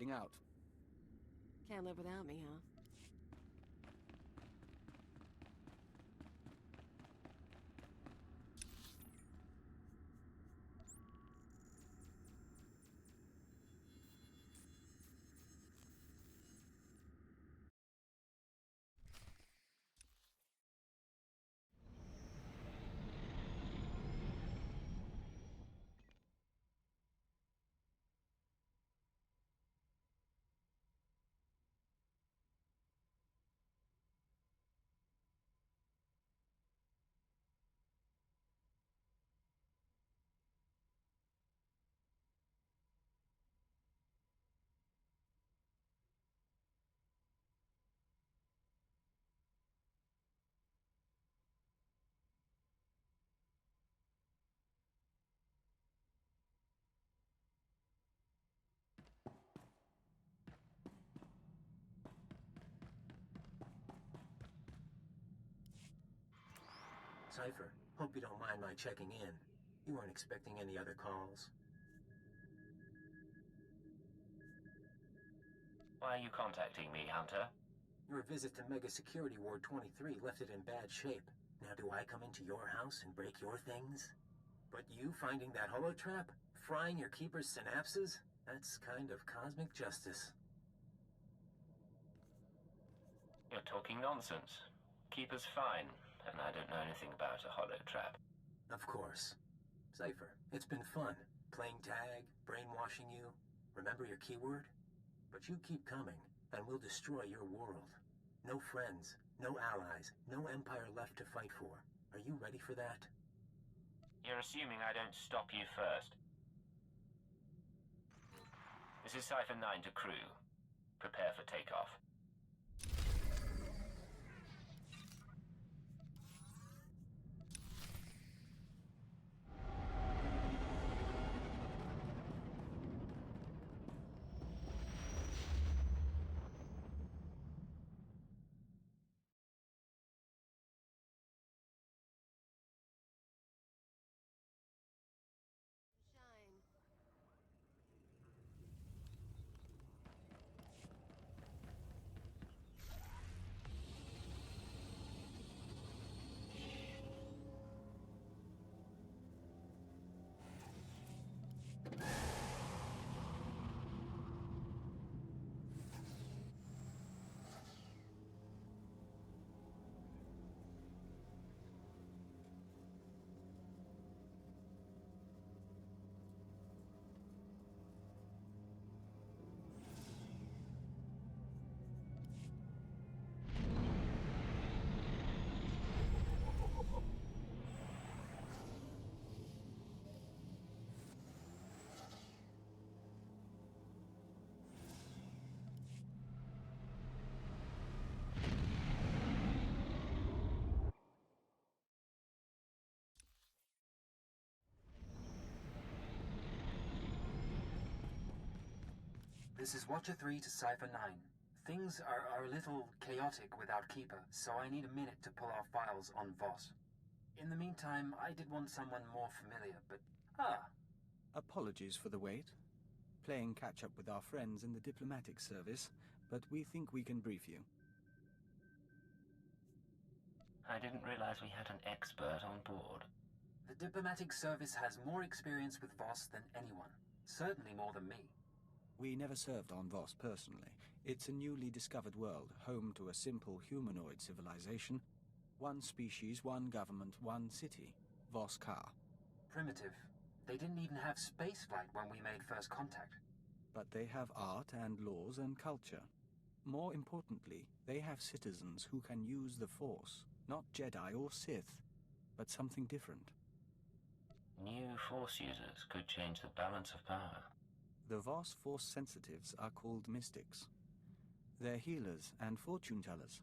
heading out. Can't live without me, huh? Cypher, hope you don't mind my checking in. You weren't expecting any other calls? Why are you contacting me, Hunter? Your visit to Mega Security Ward 23 left it in bad shape. Now do I come into your house and break your things? But you finding that holotrap? Frying your keeper's synapses? That's kind of cosmic justice. You're talking nonsense. Keeper's fine, and I don't know anything about a holotrap. Of course. Cypher, it's been fun. Playing tag, brainwashing you. Remember your keyword? But you keep coming, and we'll destroy your world. No friends, no allies, no empire left to fight for. Are you ready for that? You're assuming I don't stop you first. This is Cypher 9 to crew. Prepare for takeoff. Shine. This is Watcher 3 to Cypher 9. Things are a little chaotic without Keeper, so I need a minute to pull our files on Voss. In the meantime, I did want someone more familiar, but... Apologies for the wait. Playing catch-up with our friends in the diplomatic service, but we think we can brief you. I didn't realize we had an expert on board. The diplomatic service has more experience with Voss than anyone. Certainly more than me. We never served on Voss personally. It's a newly discovered world, home to a simple humanoid civilization. One species, one government, one city. Voss Ka. Primitive. They didn't even have spaceflight when we made first contact. But they have art and laws and culture. More importantly, they have citizens who can use the Force. Not Jedi or Sith, but something different. New Force users could change the balance of power. The Voss Force sensitives are called mystics. They're healers and fortune-tellers,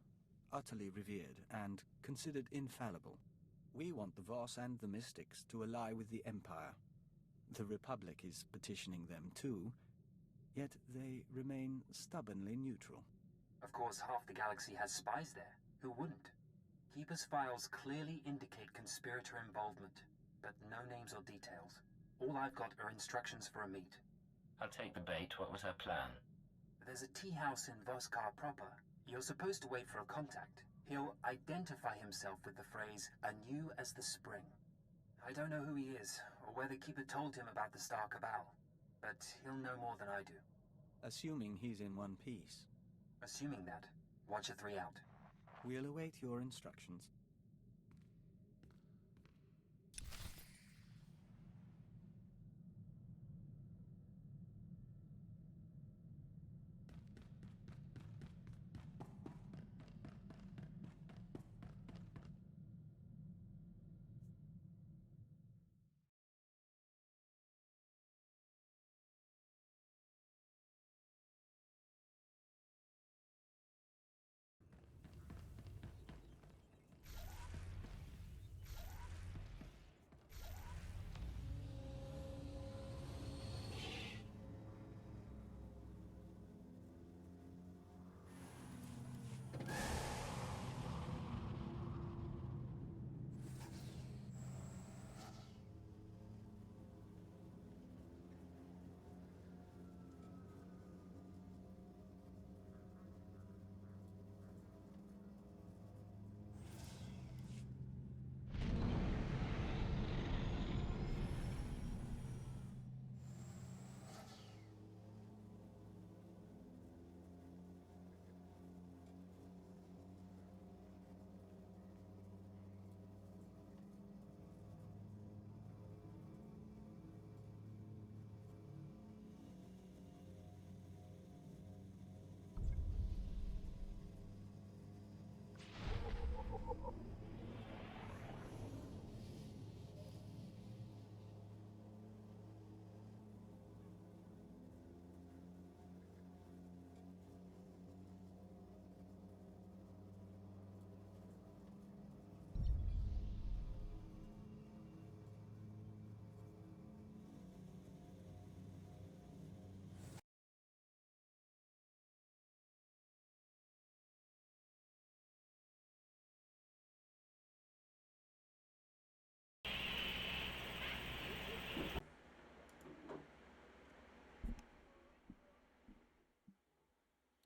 utterly revered and considered infallible. We want the Voss and the mystics to ally with the Empire. The Republic is petitioning them too, yet they remain stubbornly neutral. Of course, half the galaxy has spies there. Who wouldn't? Keeper's files clearly indicate conspirator involvement, but no names or details. All I've got are instructions for a meet. I'll take the bait. What was her plan? There's a tea house in Voskar proper. You're supposed to wait for a contact. He'll identify himself with the phrase, "anew as the spring." I don't know who he is, or where the Keeper told him about the Star Cabal, but he'll know more than I do. Assuming he's in one piece. Assuming that, Watcher 3 out. We'll await your instructions.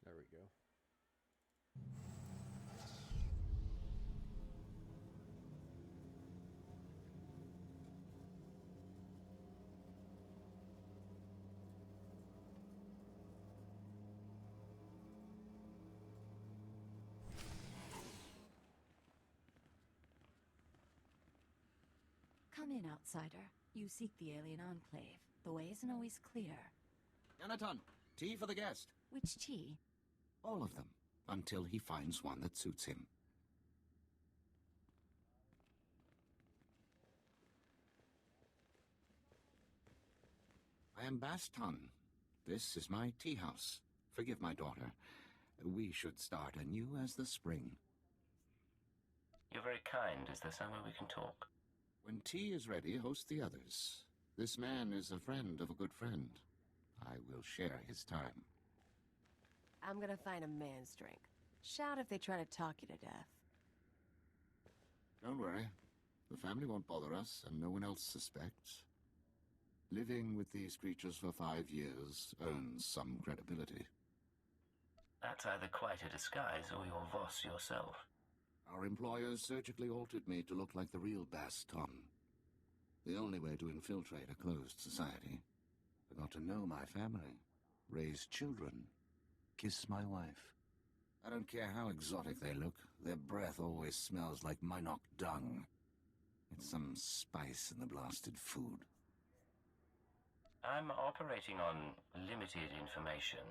There we go. Come in, outsider. You seek the alien enclave. The way isn't always clear. Anaton, tea for the guest. Which tea? All of them, until he finds one that suits him. I am Baston. This is my tea house. Forgive my daughter. We should start anew as the spring. You're very kind. Is there somewhere we can talk? When tea is ready, host the others. This man is a friend of a good friend. I will share his time. I'm gonna find a man's drink. Shout if they try to talk you to death. Don't worry. The family won't bother us, and no one else suspects. Living with these creatures for 5 years earns some credibility. That's either quite a disguise or you're Voss yourself. Our employers surgically altered me to look like the real Baston. The only way to infiltrate a closed society. I got to know my family, raise children, kiss my wife. I don't care how exotic they look, their breath always smells like Minok dung. It's some spice in the blasted food. I'm operating on limited information.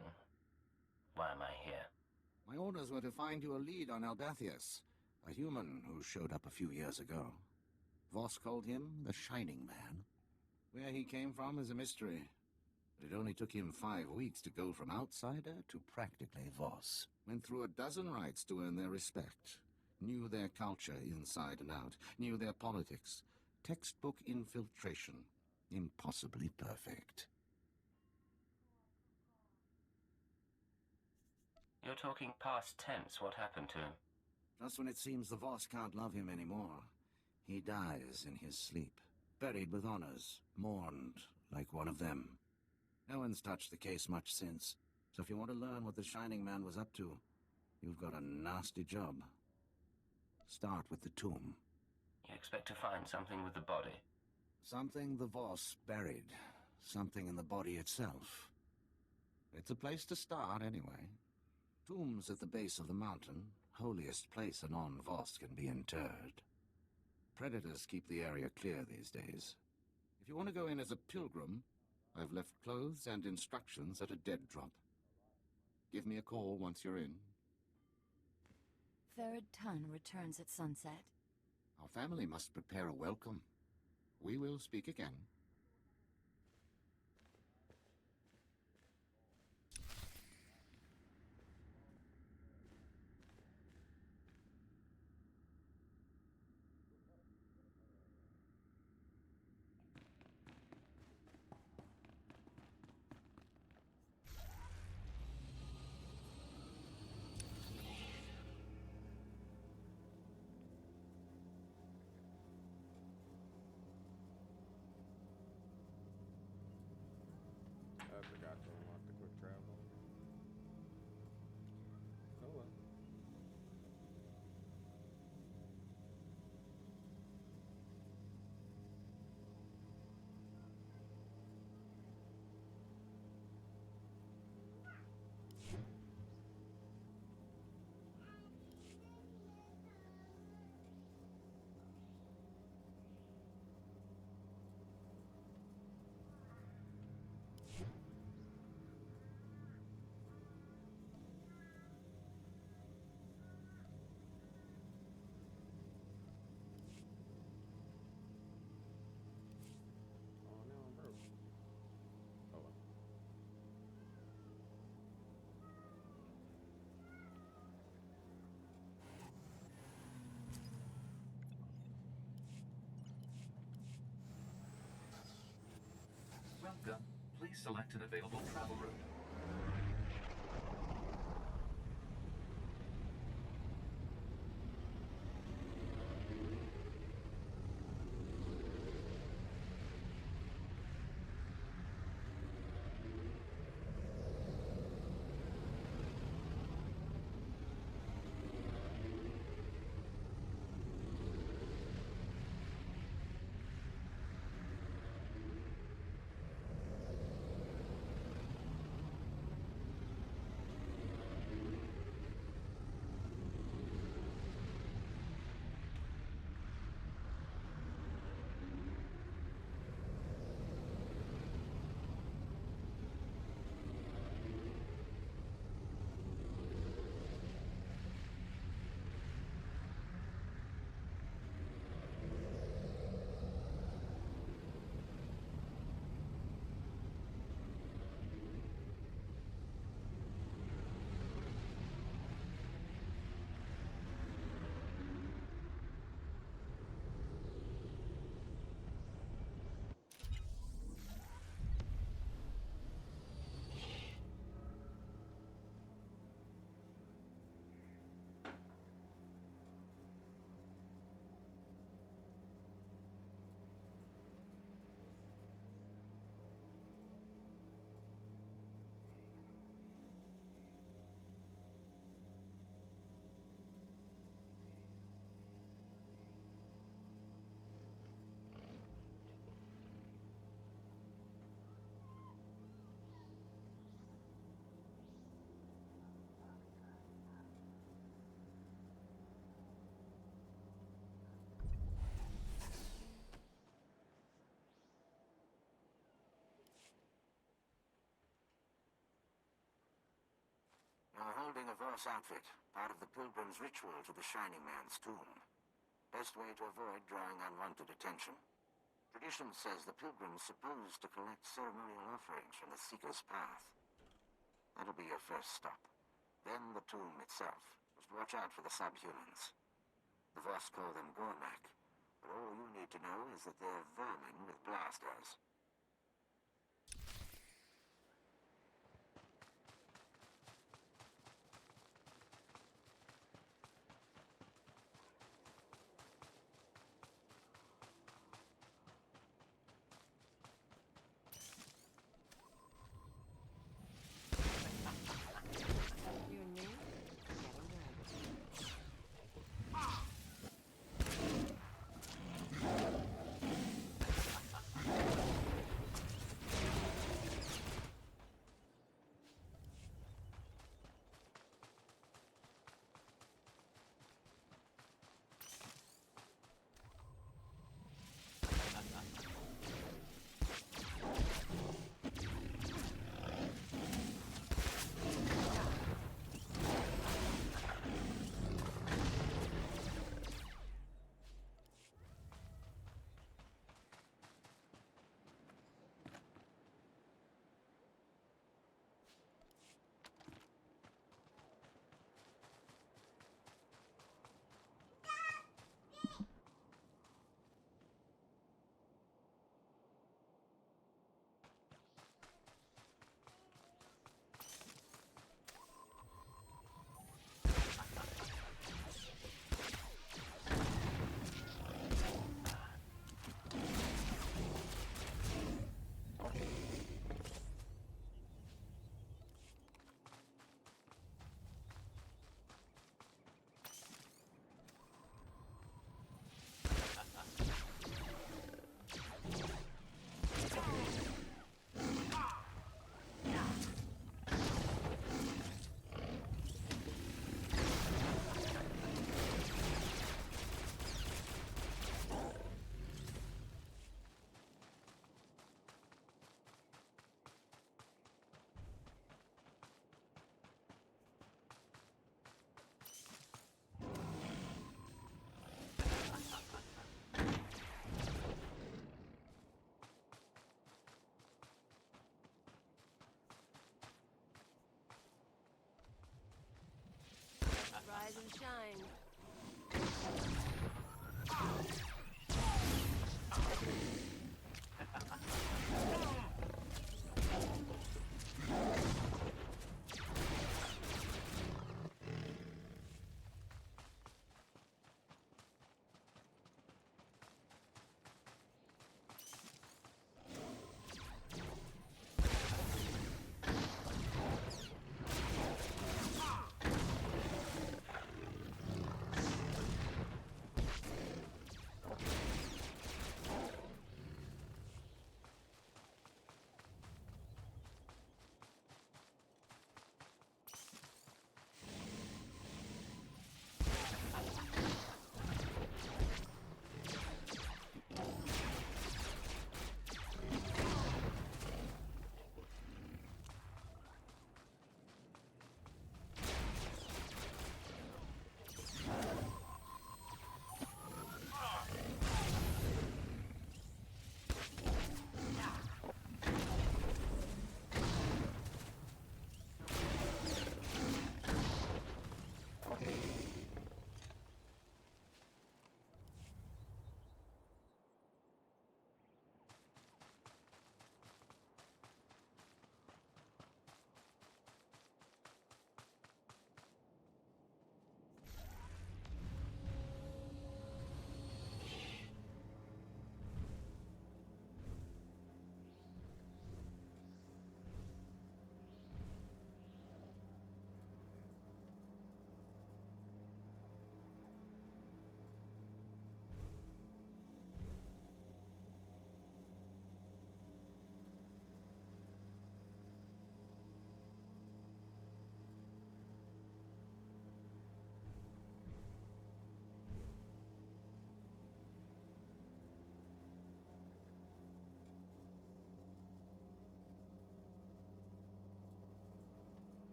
Why am I here? My orders were to find you a lead on Albathius, a human who showed up a few years ago. Voss called him the Shining Man. Where he came from is a mystery. But it only took him 5 weeks to go from outsider to practically Voss. Went through a dozen rites to earn their respect. Knew their culture inside and out. Knew their politics. Textbook infiltration. Impossibly perfect. You're talking past tense. What happened to him? Just when it seems the Voss can't love him anymore, he dies in his sleep. Buried with honors. Mourned like one of them. No one's touched the case much since. So if you want to learn what the Shining Man was up to, you've got a nasty job. Start with the tomb. You expect to find something with the body? Something the Voss buried. Something in the body itself. It's a place to start, anyway. Tombs at the base of the mountain, holiest place a non-Voss can be interred. Predators keep the area clear these days. If you want to go in as a pilgrim, I've left clothes and instructions at a dead drop. Give me a call once you're in. Third ton returns at sunset. Our family must prepare a welcome. We will speak again. I forgot to unlock the quick travel. Oh well. Oh, now I'm broke. Oh well. Welcome. Please select an available travel route. You're holding a Voss outfit, part of the pilgrim's ritual to the Shining Man's tomb. Best way to avoid drawing unwanted attention. Tradition says the pilgrim's supposed to collect ceremonial offerings from the Seeker's path. That'll be your first stop. Then the tomb itself. Just watch out for the subhumans. The Voss call them Gormak, but all you need to know is that they're vermin with blasters.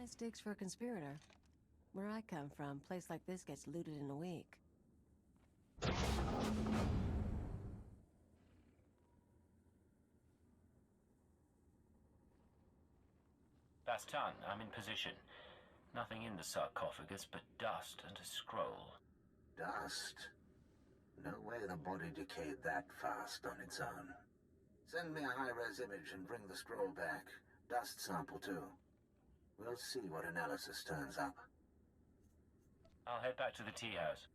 Nice digs for a conspirator. Where I come from, a place like this gets looted in a week. Bastan, I'm in position. Nothing in the sarcophagus but dust and a scroll. Dust? No way the body decayed that fast on its own. Send me a high-res image and bring the scroll back. Dust sample, too. We'll see what analysis turns up. I'll head back to the tea house.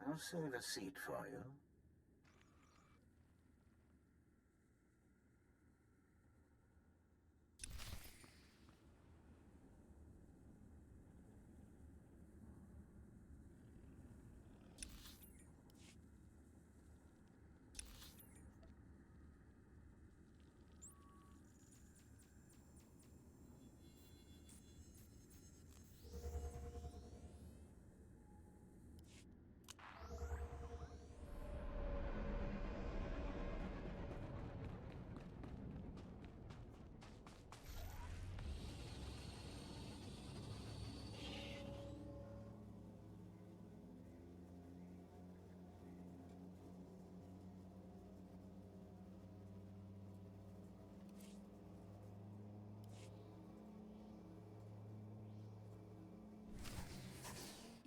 I'll save a seat for you.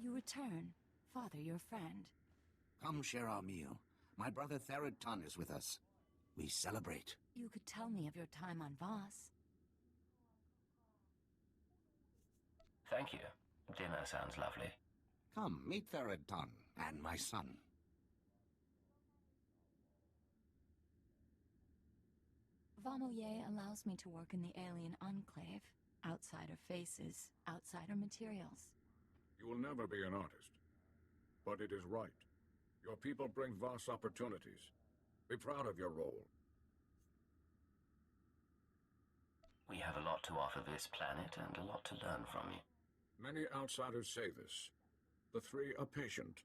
You return. Father, your friend. Come share our meal. My brother Therod Tun is with us. We celebrate. You could tell me of your time on Voss. Thank you. Dinner sounds lovely. Come, meet Therod Tun and my son. Vamoye allows me to work in the alien enclave. Outsider faces, outsider materials. You will never be an artist. But it is right. Your people bring vast opportunities. Be proud of your role. We have a lot to offer this planet and a lot to learn from you. Many outsiders say this. The three are patient.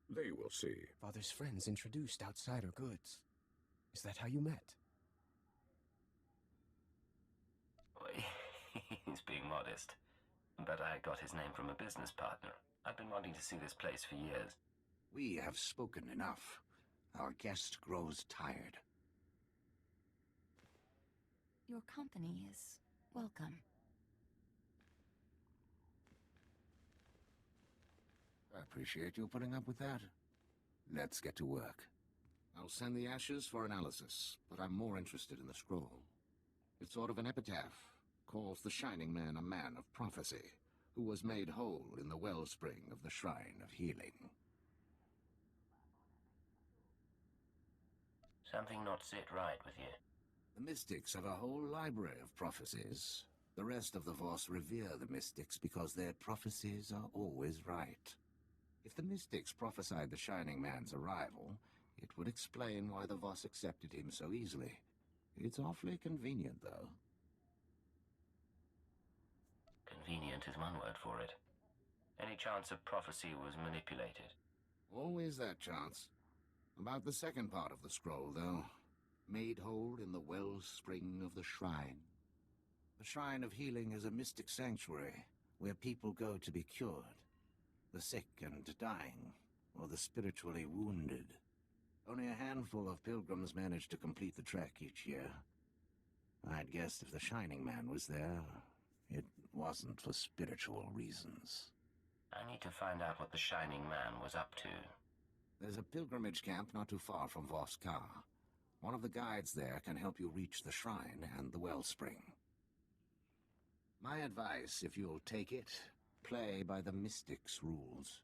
They will see. Father's friends introduced outsider goods. Is that how you met? He's being modest. But I got his name from a business partner. I've been wanting to see this place for years. We have spoken enough. Our guest grows tired. Your company is welcome. I appreciate you putting up with that. Let's get to work. I'll send the ashes for analysis, but I'm more interested in the scroll. It's sort of an epitaph. Calls the Shining Man a man of prophecy, who was made whole in the wellspring of the Shrine of Healing. Something not sit right with you. The Mystics have a whole library of prophecies. The rest of the Voss revere the Mystics because their prophecies are always right. If the Mystics prophesied the Shining Man's arrival, it would explain why the Voss accepted him so easily. It's awfully convenient, though. Convenient is one word for it. Any chance of prophecy was manipulated? Always that chance. About the second part of the scroll, though. Made whole in the wellspring of the Shrine. The Shrine of Healing is a mystic sanctuary where people go to be cured. The sick and dying, or the spiritually wounded. Only a handful of pilgrims manage to complete the trek each year. I'd guessed if the Shining Man was there, it wasn't for spiritual reasons. I need to find out what the Shining Man was up to. There's a pilgrimage camp not too far from Voskar. One of the guides there can help you reach the shrine and the wellspring. My advice, if you'll take it, play by the Mystic's rules.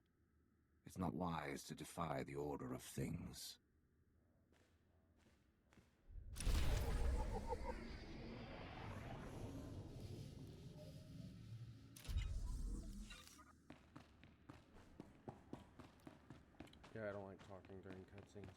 It's not wise to defy the order of things. Yeah, I don't like talking during cutscenes.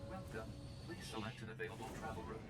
Welcome. Please select an available travel route.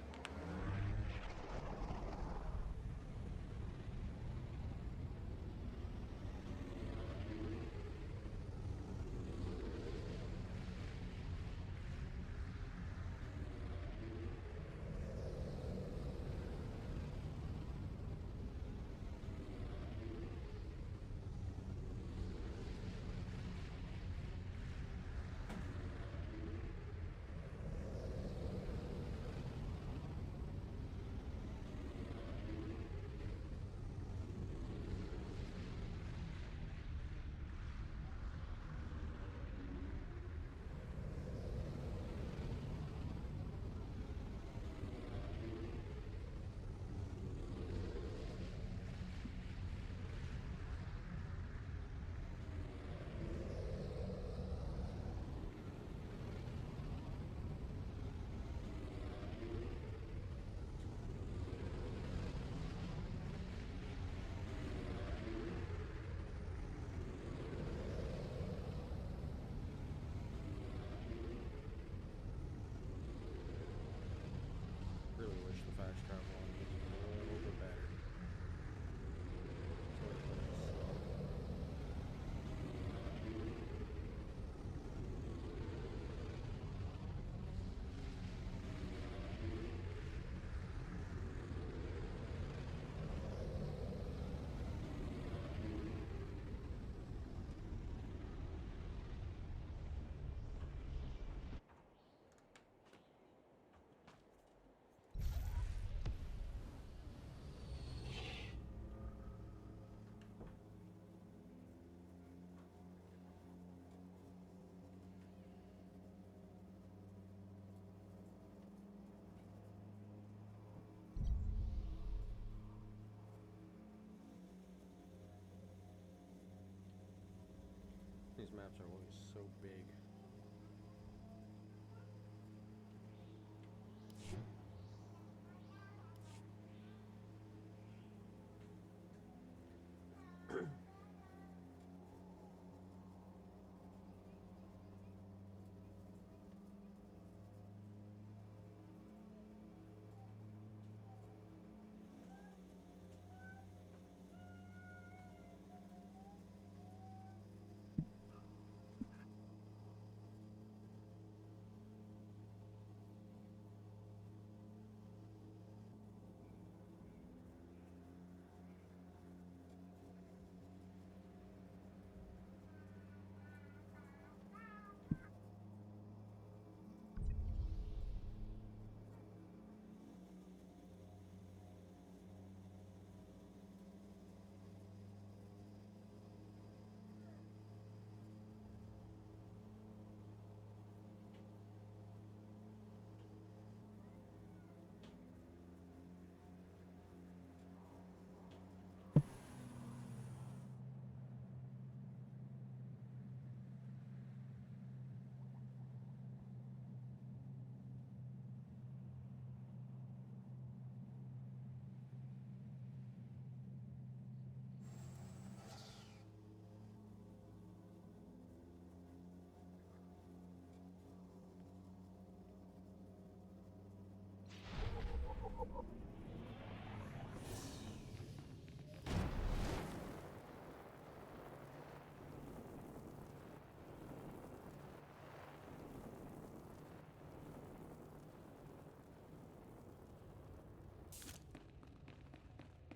These maps are always so big.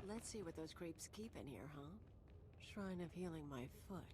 Let's see what those creeps keep in here, huh? Shrine of Healing My Foot.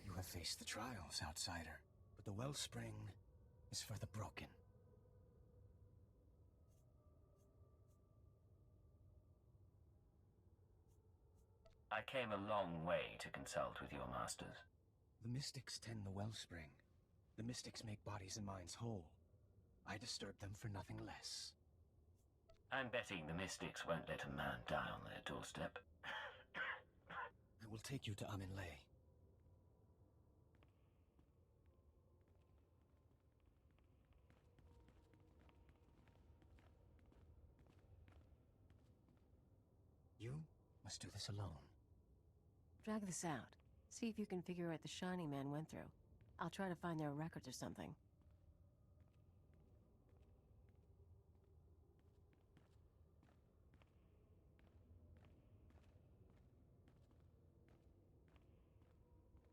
You have faced the trials, outsider, but the wellspring is for the broken. I came a long way to consult with your masters. The mystics tend the wellspring. The mystics make bodies and minds whole. I disturb them for nothing less. I'm betting the mystics won't let a man die on their doorstep. I will take you to Aminlay. You must do this alone. Drag this out. See if you can figure out what the Shining Man went through. I'll try to find their records or something.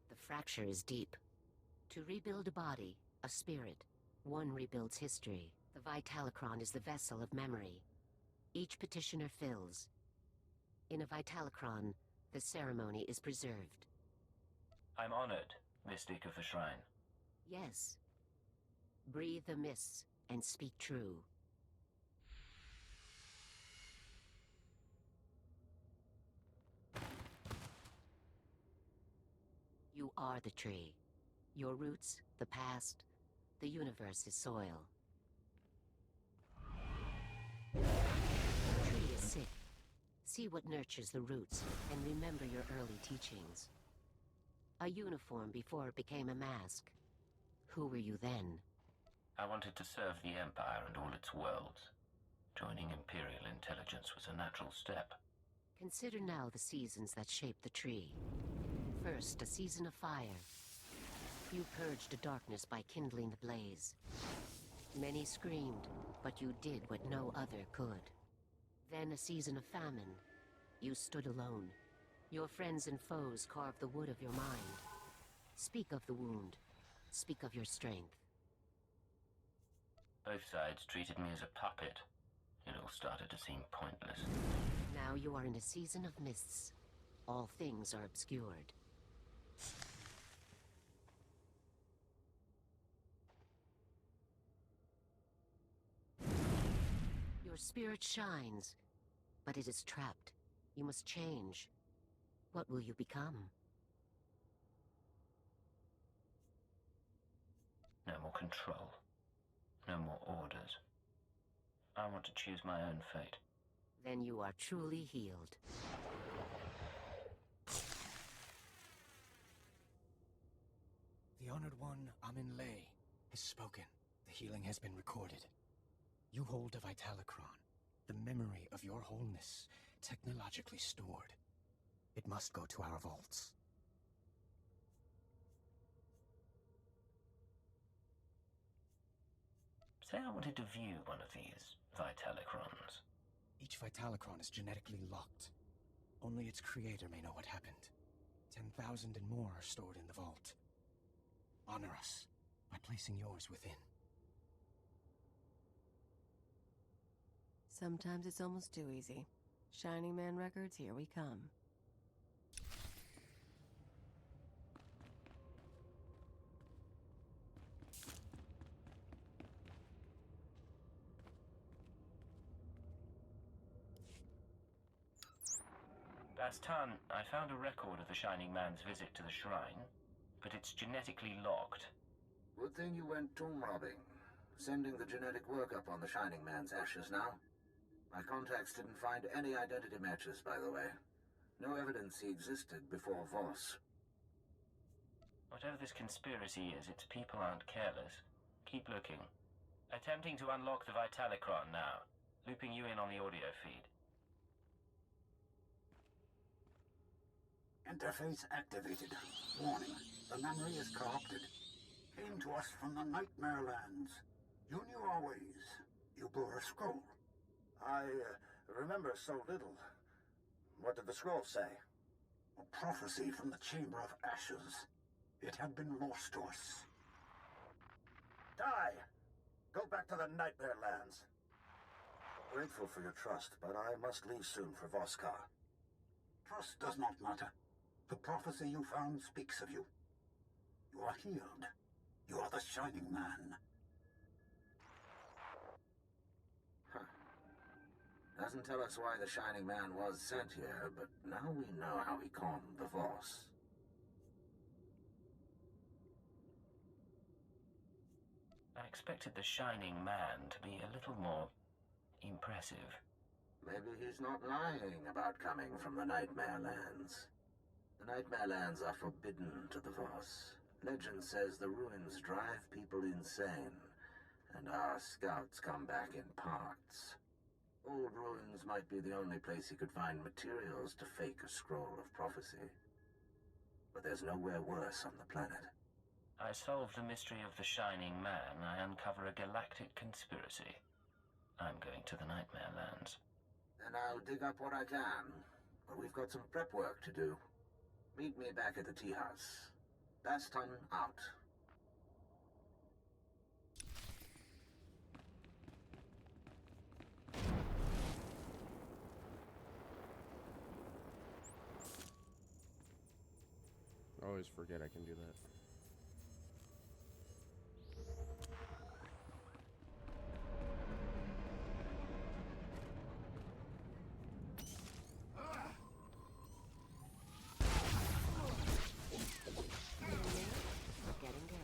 The fracture is deep. To rebuild a body, a spirit, one rebuilds history. The Vitalocron is the vessel of memory. Each petitioner fills. In a Vitalocron, the ceremony is preserved. I'm honored, Mystic of the Shrine. Yes. Breathe the mists and speak true. You are the tree. Your roots, the past, the universe is soil. The tree is sick. See what nurtures the roots, and remember your early teachings. A uniform before it became a mask. Who were you then? I wanted to serve the Empire and all its worlds. Joining Imperial intelligence was a natural step. Consider now the seasons that shaped the tree. First, a season of fire. You purged the darkness by kindling the blaze. Many screamed, but you did what no other could. Then a season of famine. You stood alone. Your friends and foes carved the wood of your mind. Speak of the wound. Speak of your strength. Both sides treated me as a puppet. It all started to seem pointless. Now you are in a season of mists. All things are obscured. Your spirit shines, but it is trapped. You must change. What will you become? No more control. No more orders. I want to choose my own fate. Then you are truly healed. The Honored One, Amin Lay, has spoken. The healing has been recorded. You hold a Vitalocron, the memory of your wholeness, technologically stored. It must go to our vaults. Say I wanted to view one of these Vitalocrons. Each Vitalocron is genetically locked. Only its creator may know what happened. 10,000 and more are stored in the vault. Honor us by placing yours within. Sometimes it's almost too easy. Shining Man records, here we come. Bastan, I found a record of the Shining Man's visit to the shrine, but it's genetically locked. Good thing you went tomb robbing. Sending the genetic workup on the Shining Man's ashes now. My contacts didn't find any identity matches, by the way. No evidence he existed before Voss. Whatever this conspiracy is, its people aren't careless. Keep looking. Attempting to unlock the Vitalocron now. Looping you in on the audio feed. Interface activated. Warning, the memory is corrupted. Came to us from the Nightmare Lands. You knew our ways. You bore a scroll. I remember so little. What did the scroll say? A prophecy from the Chamber of Ashes. It had been lost to us. Die! Go back to the Nightmare Lands. Grateful for your trust, but I must leave soon for Voskar. Trust does not matter. The prophecy you found speaks of you. You are healed. You are the Shining Man. Doesn't tell us why the Shining Man was sent here, but now we know how he calmed the Voss. I expected the Shining Man to be a little more impressive. Maybe he's not lying about coming from the Nightmare Lands. The Nightmare Lands are forbidden to the Voss. Legend says the ruins drive people insane, and our scouts come back in parts. Old ruins might be the only place he could find materials to fake a scroll of prophecy. But there's nowhere worse on the planet. I solve the mystery of the Shining Man, I uncover a galactic conspiracy. I'm going to the Nightmare Lands. Then I'll dig up what I can, but we've got some prep work to do. Meet me back at the tea house. Bastan out. I always forget I can do that. Getting good.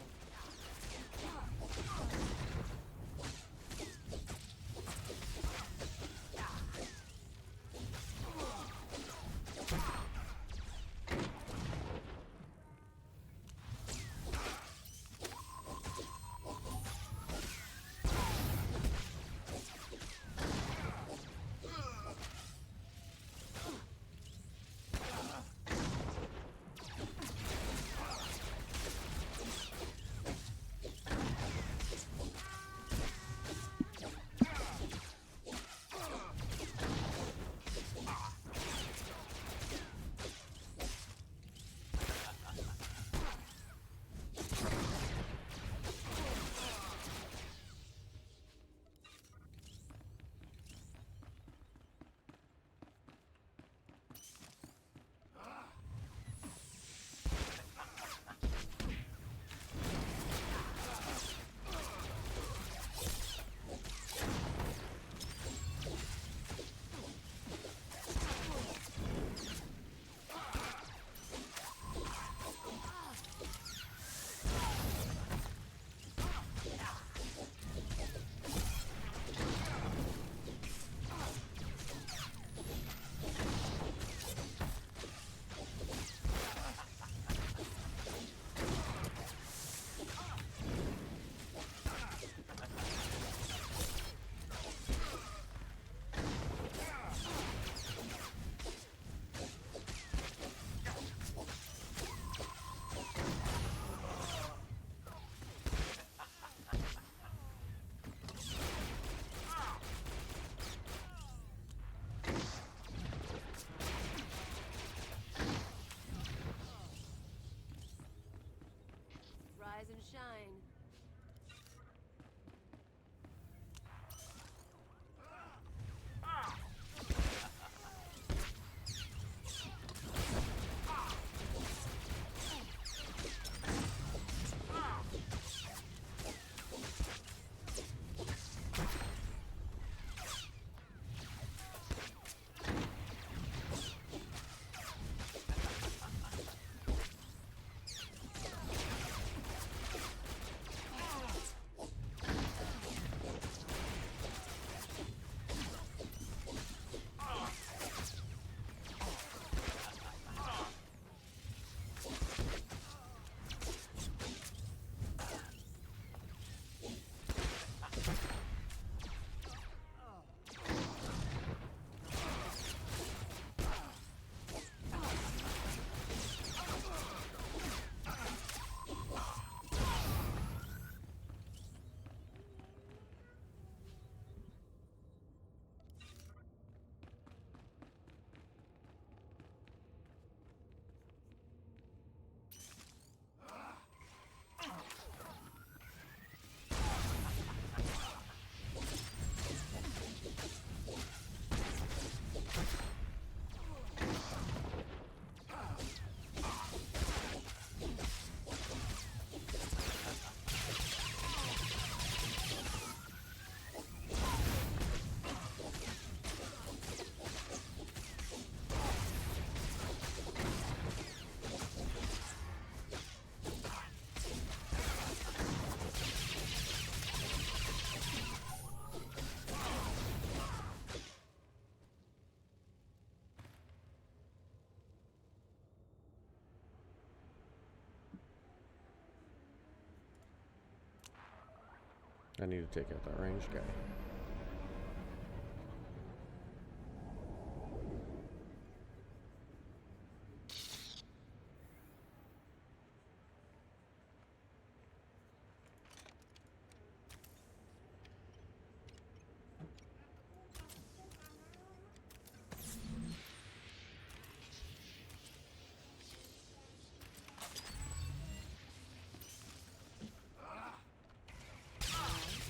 I need to take out that ranged guy.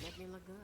Make me look good.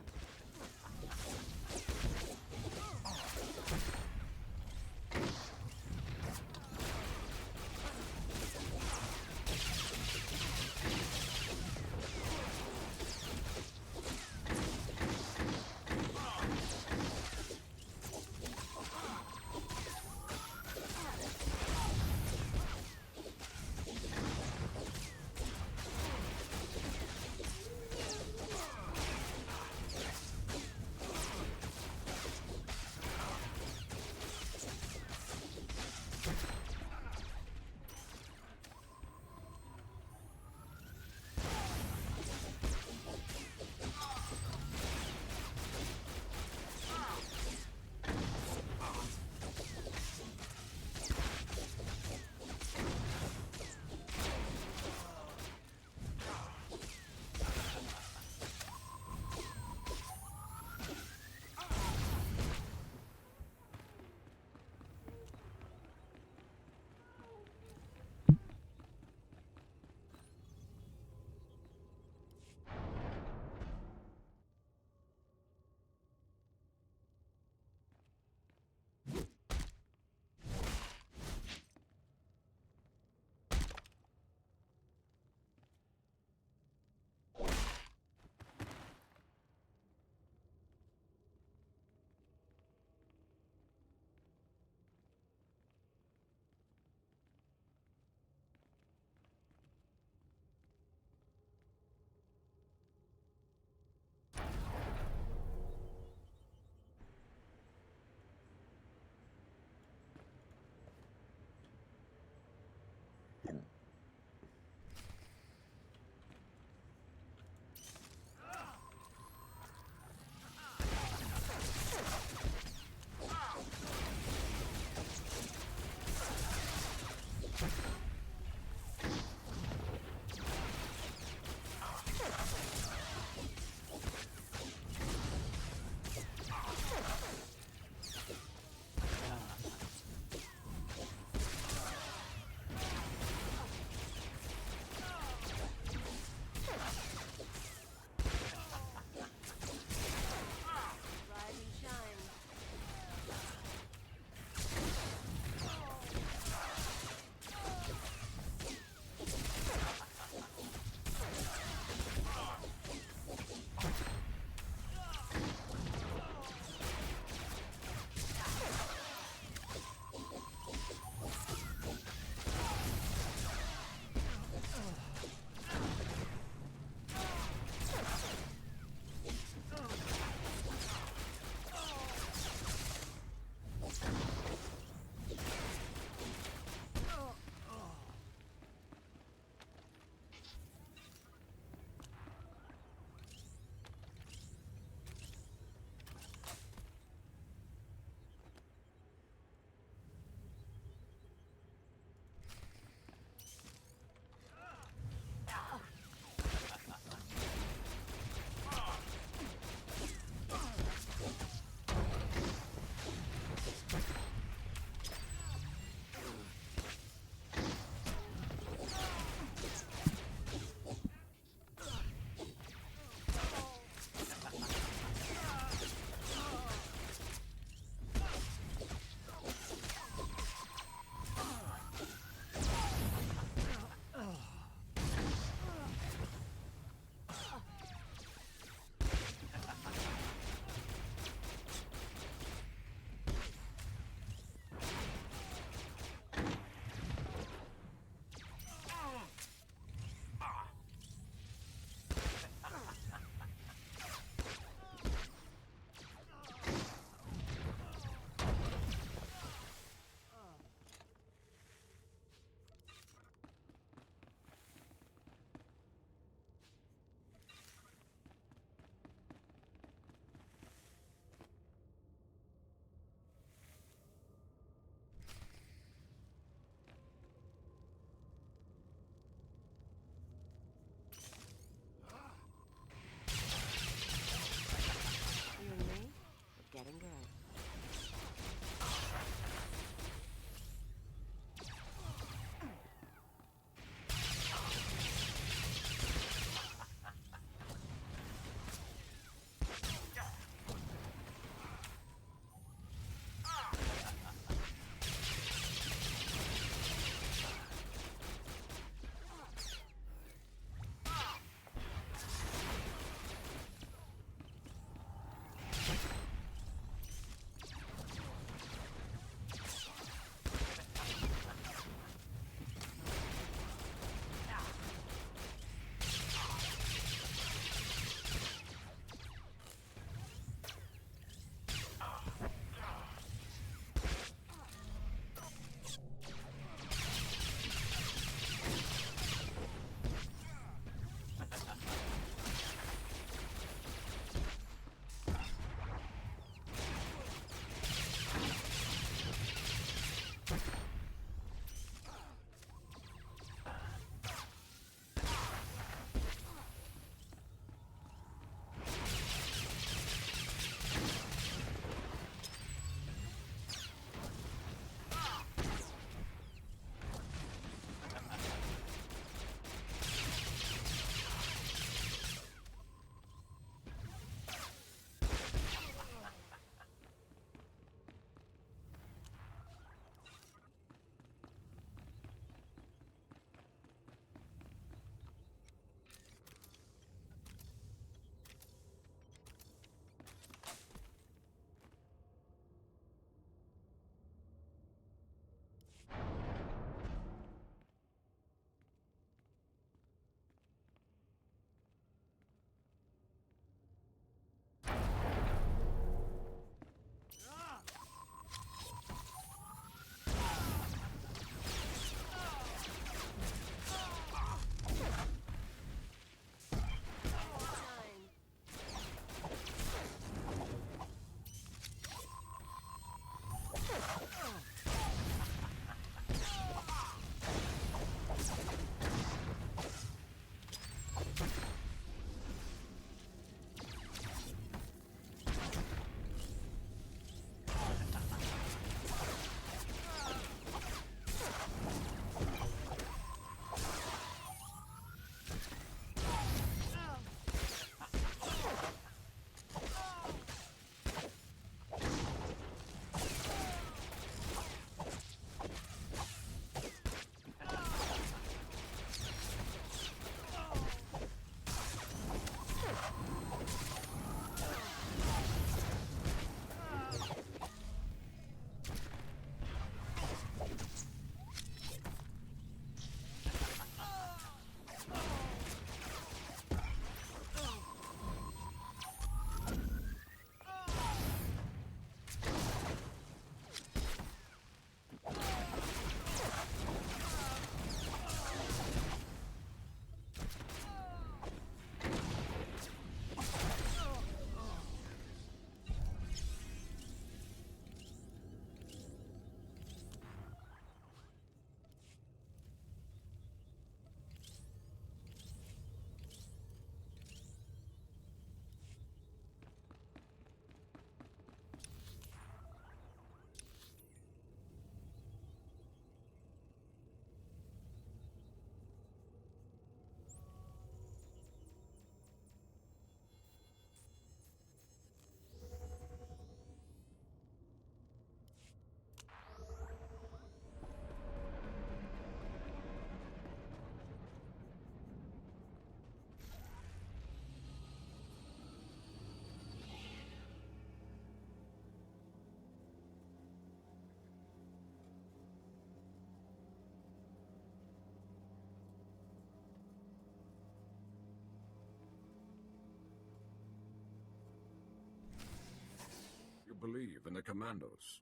believe in the commandos?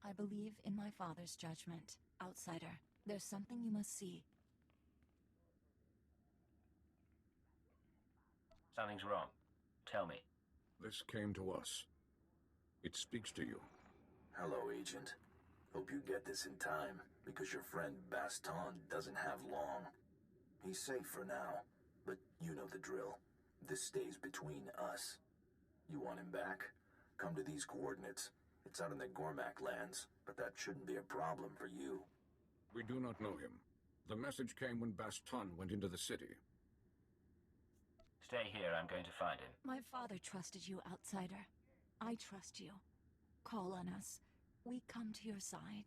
I believe in my father's judgment. Outsider, there's something you must see. Something's wrong. Tell me. This came to us. It speaks to you. Hello, Agent. Hope you get this in time, because your friend Baston doesn't have long. He's safe for now, but you know the drill. This stays between us. You want him back? Come to these coordinates. It's out in the Gormak lands, but that shouldn't be a problem for you. We do not know him. The message came when Baston went into the city. Stay here, I'm going to find him. My father trusted you, Outsider. I trust you. Call on us. We come to your side.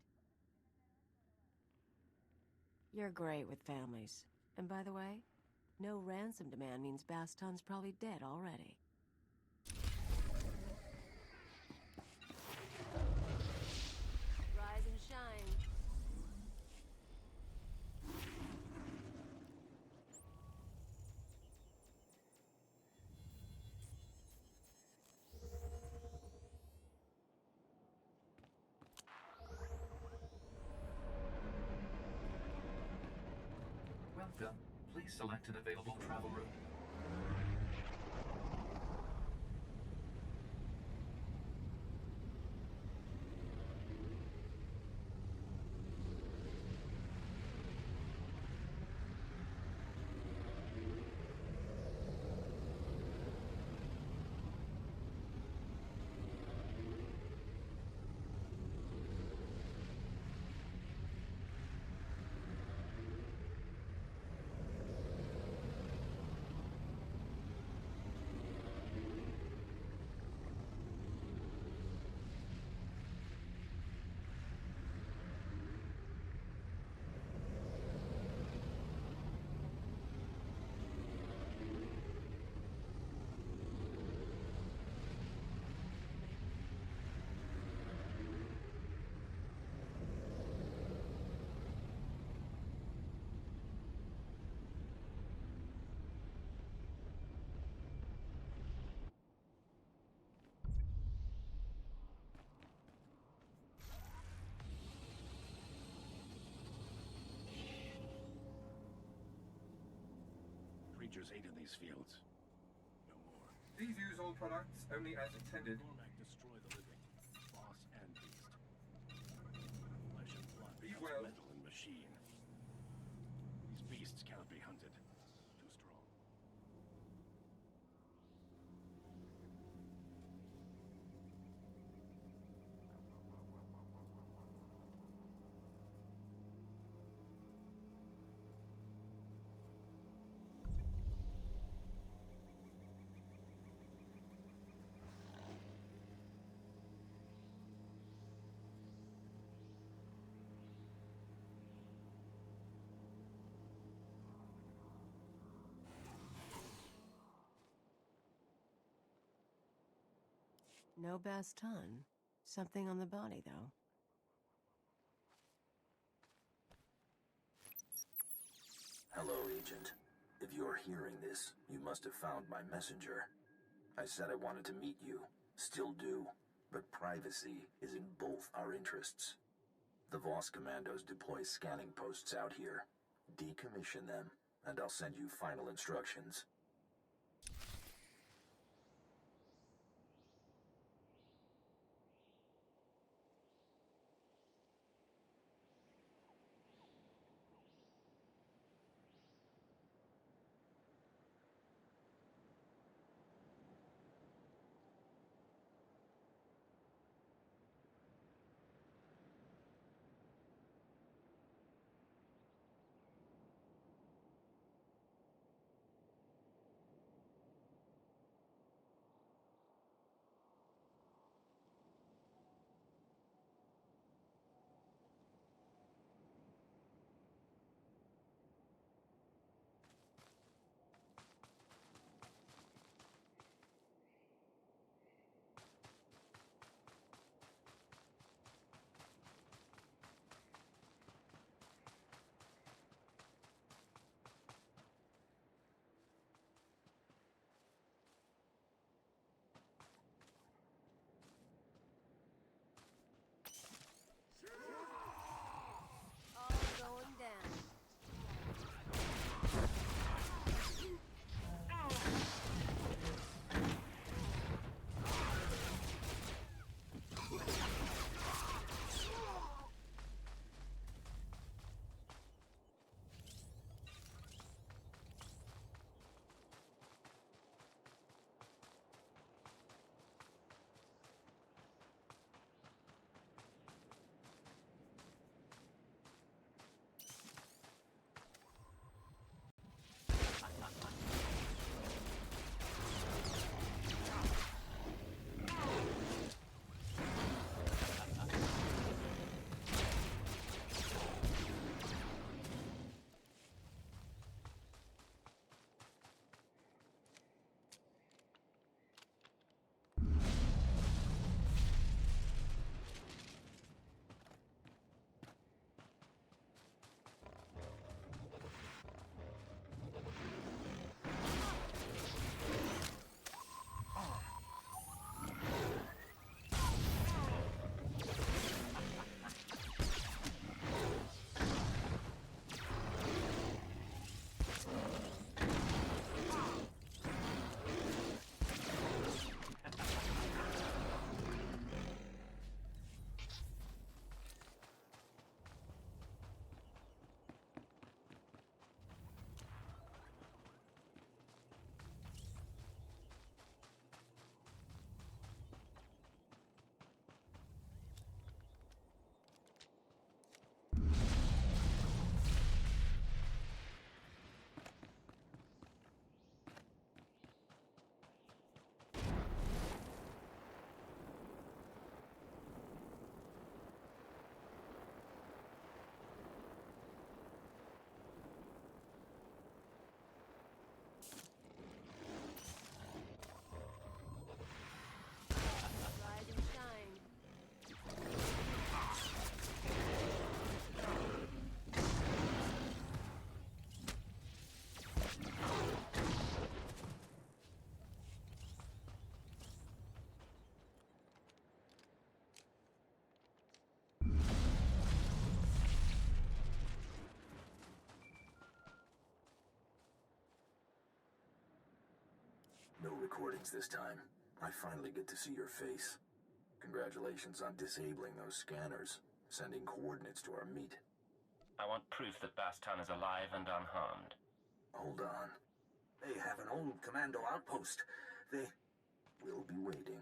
You're great with families. And by the way, no ransom demand means Baston's probably dead already. Rise and shine. Welcome. Please select an available travel route. Creatures ate in these fields. No more. Please use all products only as intended. Gormak destroy the living, boss and beast. Flesh and blood Be becomes well. metal and machine. These beasts cannot be hunted. Too strong. No Baston. Something on the body, though. Hello, Agent. If you're hearing this, you must have found my messenger. I said I wanted to meet you. Still do. But privacy is in both our interests. The Voss commandos deploy scanning posts out here. Decommission them, and I'll send you final instructions. recordings this time. I finally get to see your face. Congratulations on disabling those scanners, sending coordinates to our meet. I want proof that Bastan is alive and unharmed. Hold on. They have an old commando outpost. They... We'll be waiting.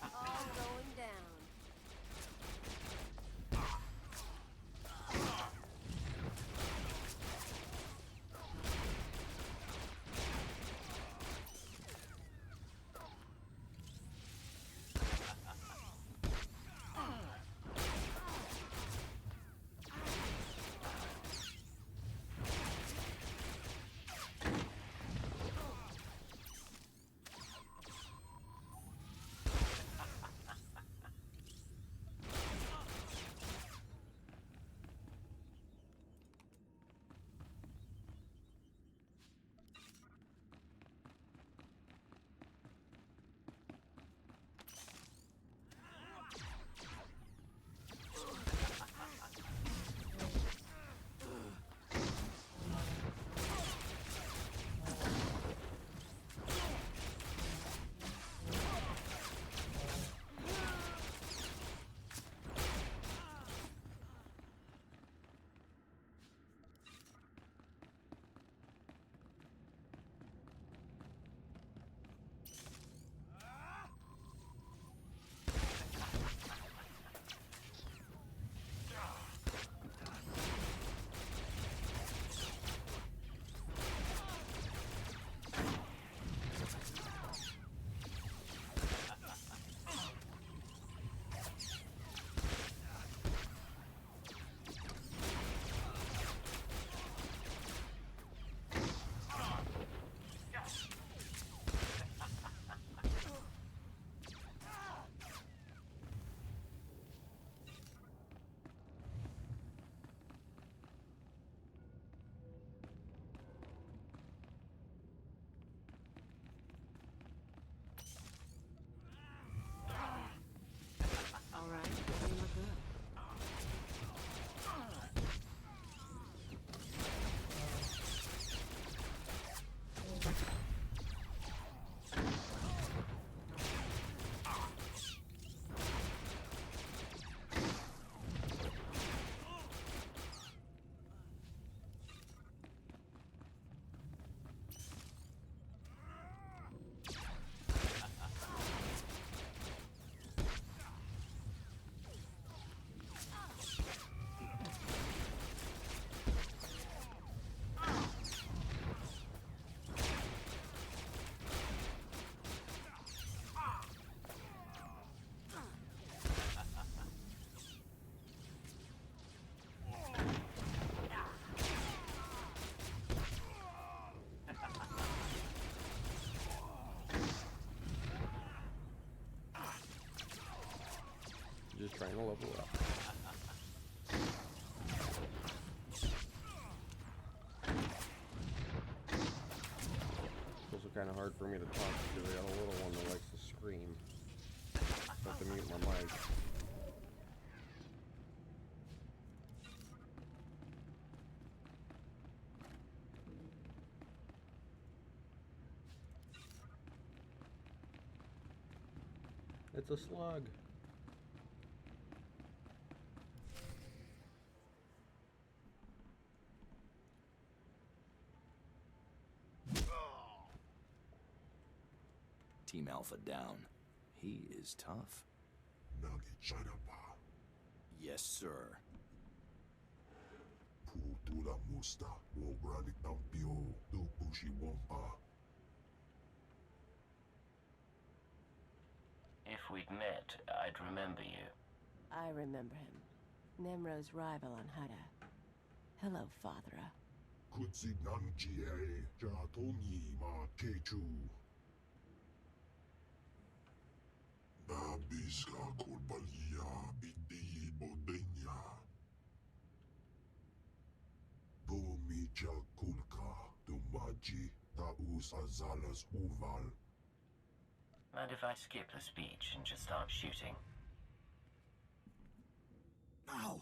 All going down. All right, you look good. Just trying to level up. It's also kind of hard for me to talk because I got a little one that likes to scream. I have to mute my mic. It's a slug. Team Alpha down. He is tough. Yes, sir. If we'd met, I'd remember you. I remember him. Nemro's rival on Hada. Hello, Fathra. Mind if I skip the speech and just start shooting? Now!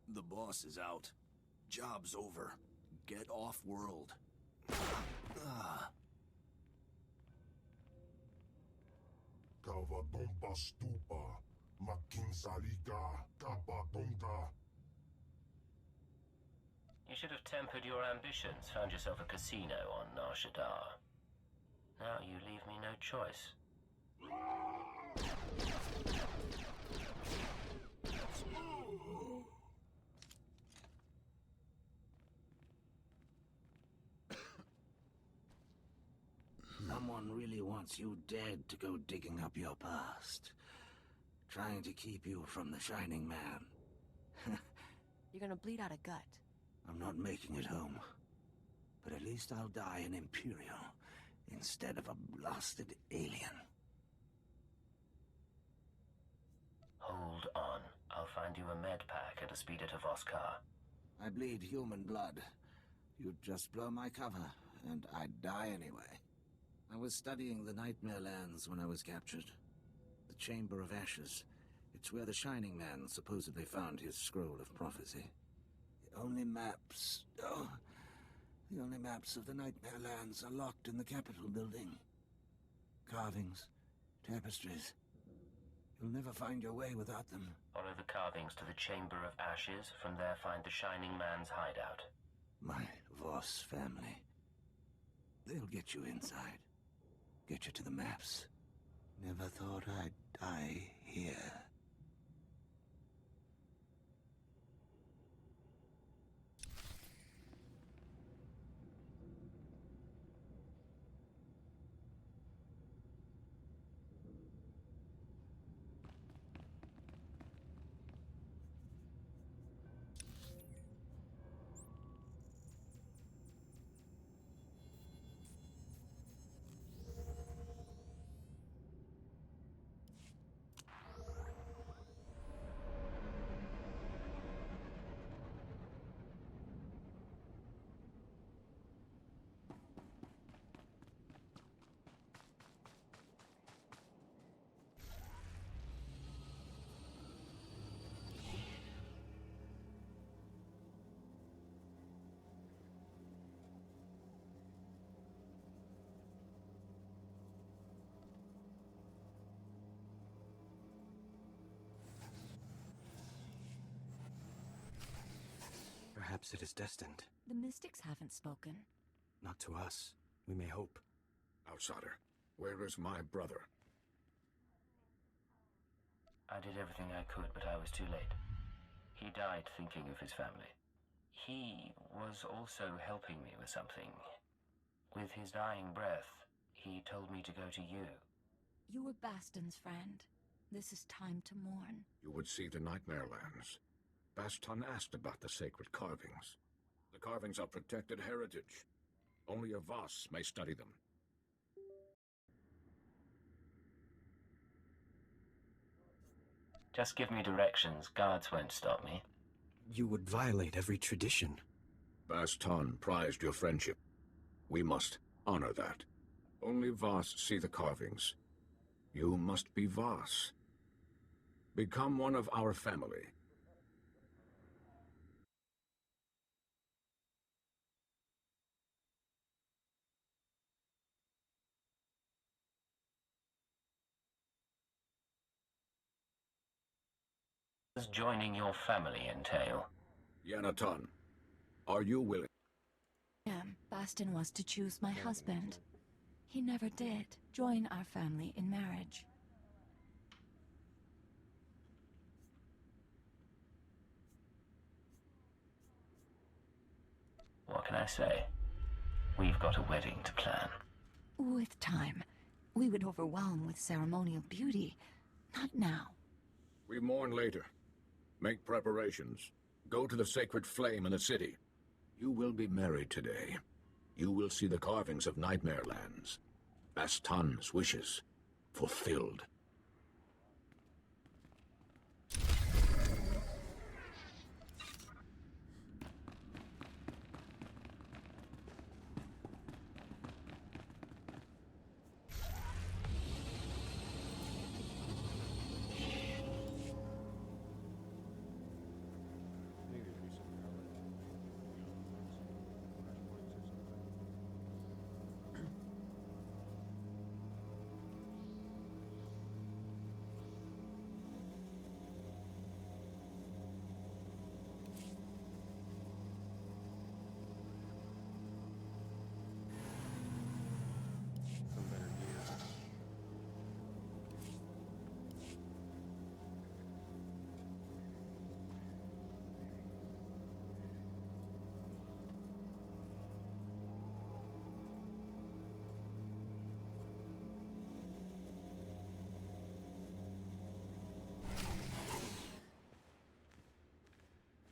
The boss is out. Job's over. Get off world. You should have tempered your ambitions, found yourself a casino on Nar Shaddaa. Now you leave me no choice. Someone really wants you dead to go digging up your past. Trying to keep you from the Shining Man. You're gonna bleed out a gut. I'm not making it home. But at least I'll die an Imperial instead of a blasted alien. Hold on. I'll find you a med pack and a speeder to Voskar. I bleed human blood. You'd just blow my cover, and I'd die anyway. I was studying the Nightmare Lands when I was captured. The Chamber of Ashes. It's where the Shining Man supposedly found his scroll of prophecy. The only maps of the Nightmare Lands are locked in the Capitol building. Carvings, tapestries. You'll never find your way without them. Follow the carvings to the Chamber of Ashes. From there find the Shining Man's hideout. My Voss family. They'll get you inside. Get you to the maps. Never thought I'd die here. Perhaps it is destined. The mystics haven't spoken. Not to us. We may hope. Outsider, where is my brother? I did everything I could, but I was too late. He died thinking of his family. He was also helping me with something. With his dying breath, he told me to go to you. You were Baston's friend. This is time to mourn. You would see the Nightmare Lands. Baston asked about the sacred carvings. The carvings are protected heritage. Only a Voss may study them. Just give me directions. Guards won't stop me. You would violate every tradition. Baston prized your friendship. We must honor that. Only Voss see the carvings. You must be Voss. Become one of our family. Does joining your family entail? Yanaton, are you willing? Baston was to choose my husband. He never did join our family in marriage. What can I say? We've got a wedding to plan. With time, we would overwhelm with ceremonial beauty. Not now. We mourn later. Make preparations. Go to the sacred flame in the city. You will be married today. You will see the carvings of Nightmare Lands. Baston's wishes fulfilled.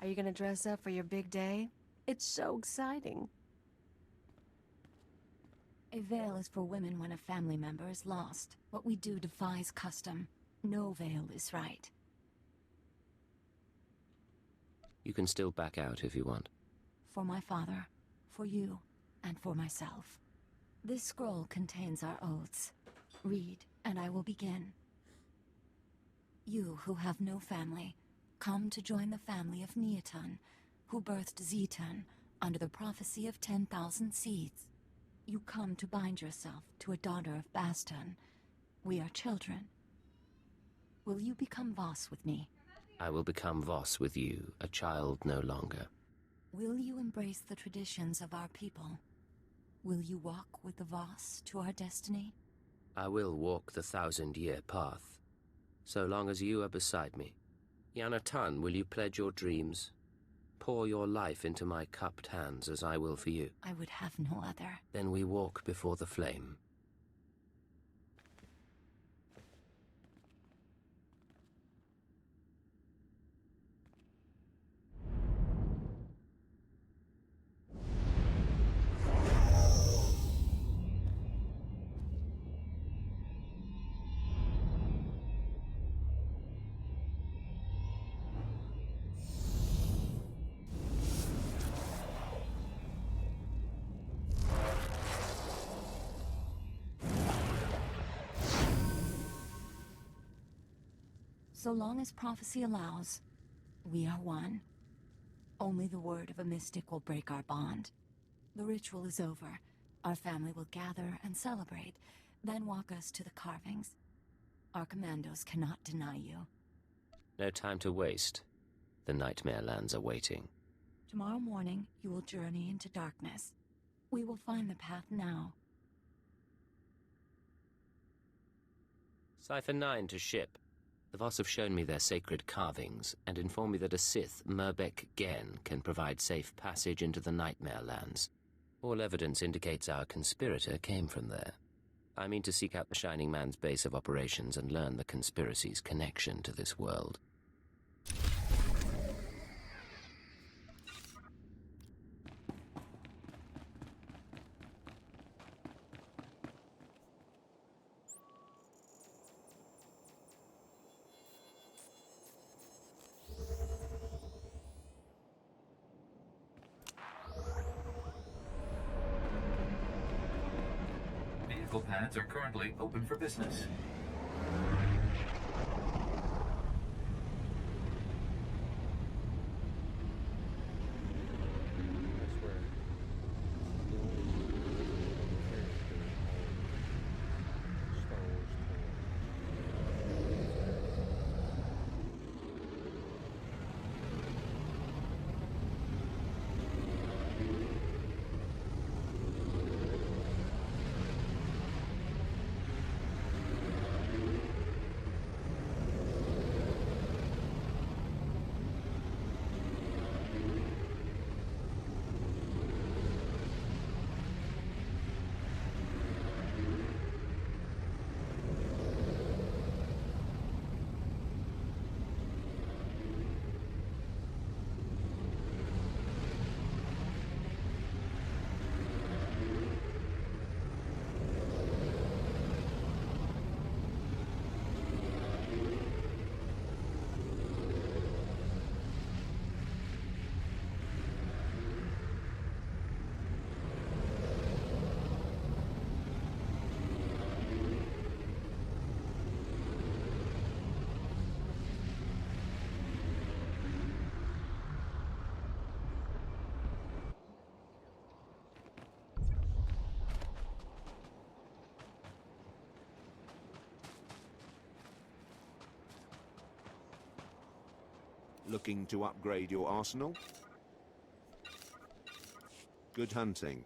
Are you gonna dress up for your big day? It's so exciting. A veil is for women when a family member is lost. What we do defies custom. No veil is right. You can still back out if you want. For my father, for you, and for myself. This scroll contains our oaths. Read, and I will begin. You who have no family, come to join the family of Neotun, who birthed Zetun under the prophecy of 10,000 seeds. You come to bind yourself to a daughter of Baston. We are children. Will you become Voss with me? I will become Voss with you, a child no longer. Will you embrace the traditions of our people? Will you walk with the Voss to our destiny? I will walk the 1,000-year path, so long as you are beside me. Yanaton, will you pledge your dreams? Pour your life into my cupped hands as I will for you. I would have no other. Then we walk before the flame. So long as prophecy allows, we are one. Only the word of a mystic will break our bond. The ritual is over. Our family will gather and celebrate, then walk us to the carvings. Our commandos cannot deny you. No time to waste. The Nightmare Lands are waiting. Tomorrow morning, you will journey into darkness. We will find the path now. Cipher 9 to ship. The Voss have shown me their sacred carvings, and inform me that a Sith, Merbeck Gen, can provide safe passage into the Nightmare Lands. All evidence indicates our conspirator came from there. I mean to seek out the Shining Man's base of operations and learn the conspiracy's connection to this world. medical pads are currently open for business. Looking to upgrade your arsenal? Good hunting.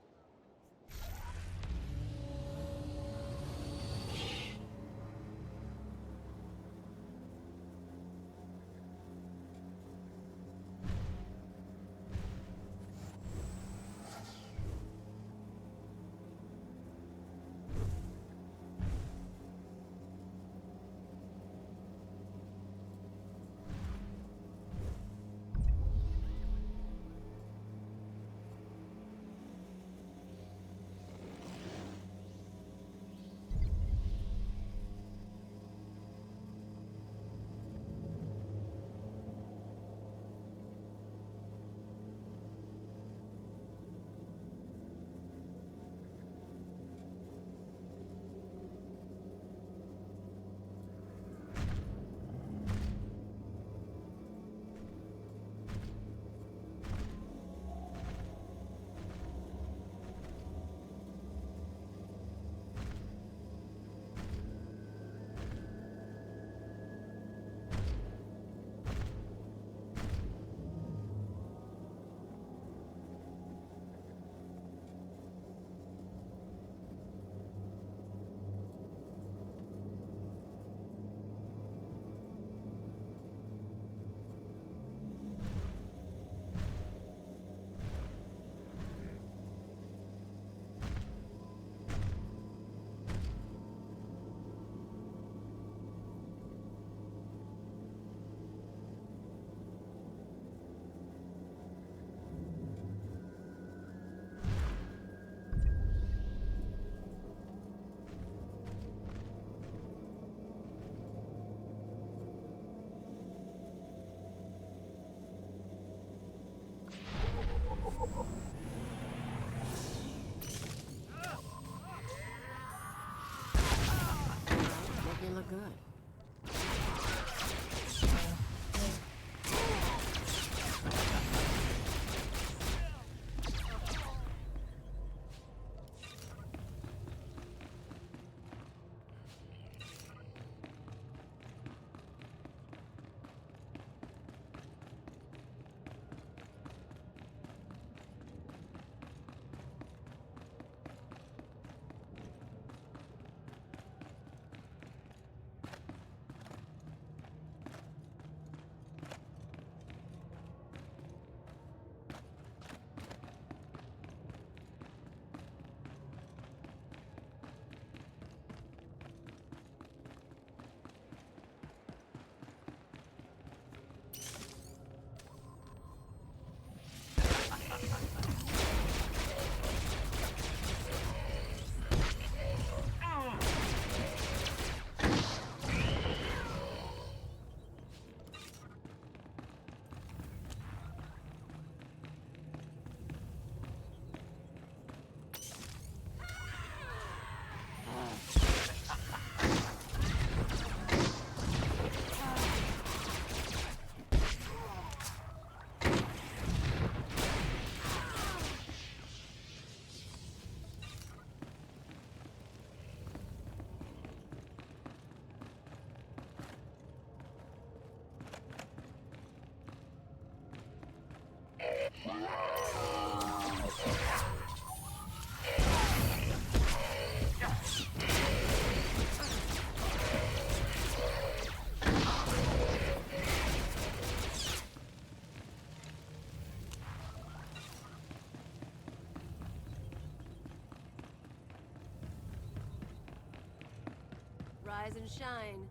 Rise and shine.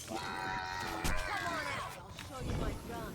Come on out, I'll show you my gun.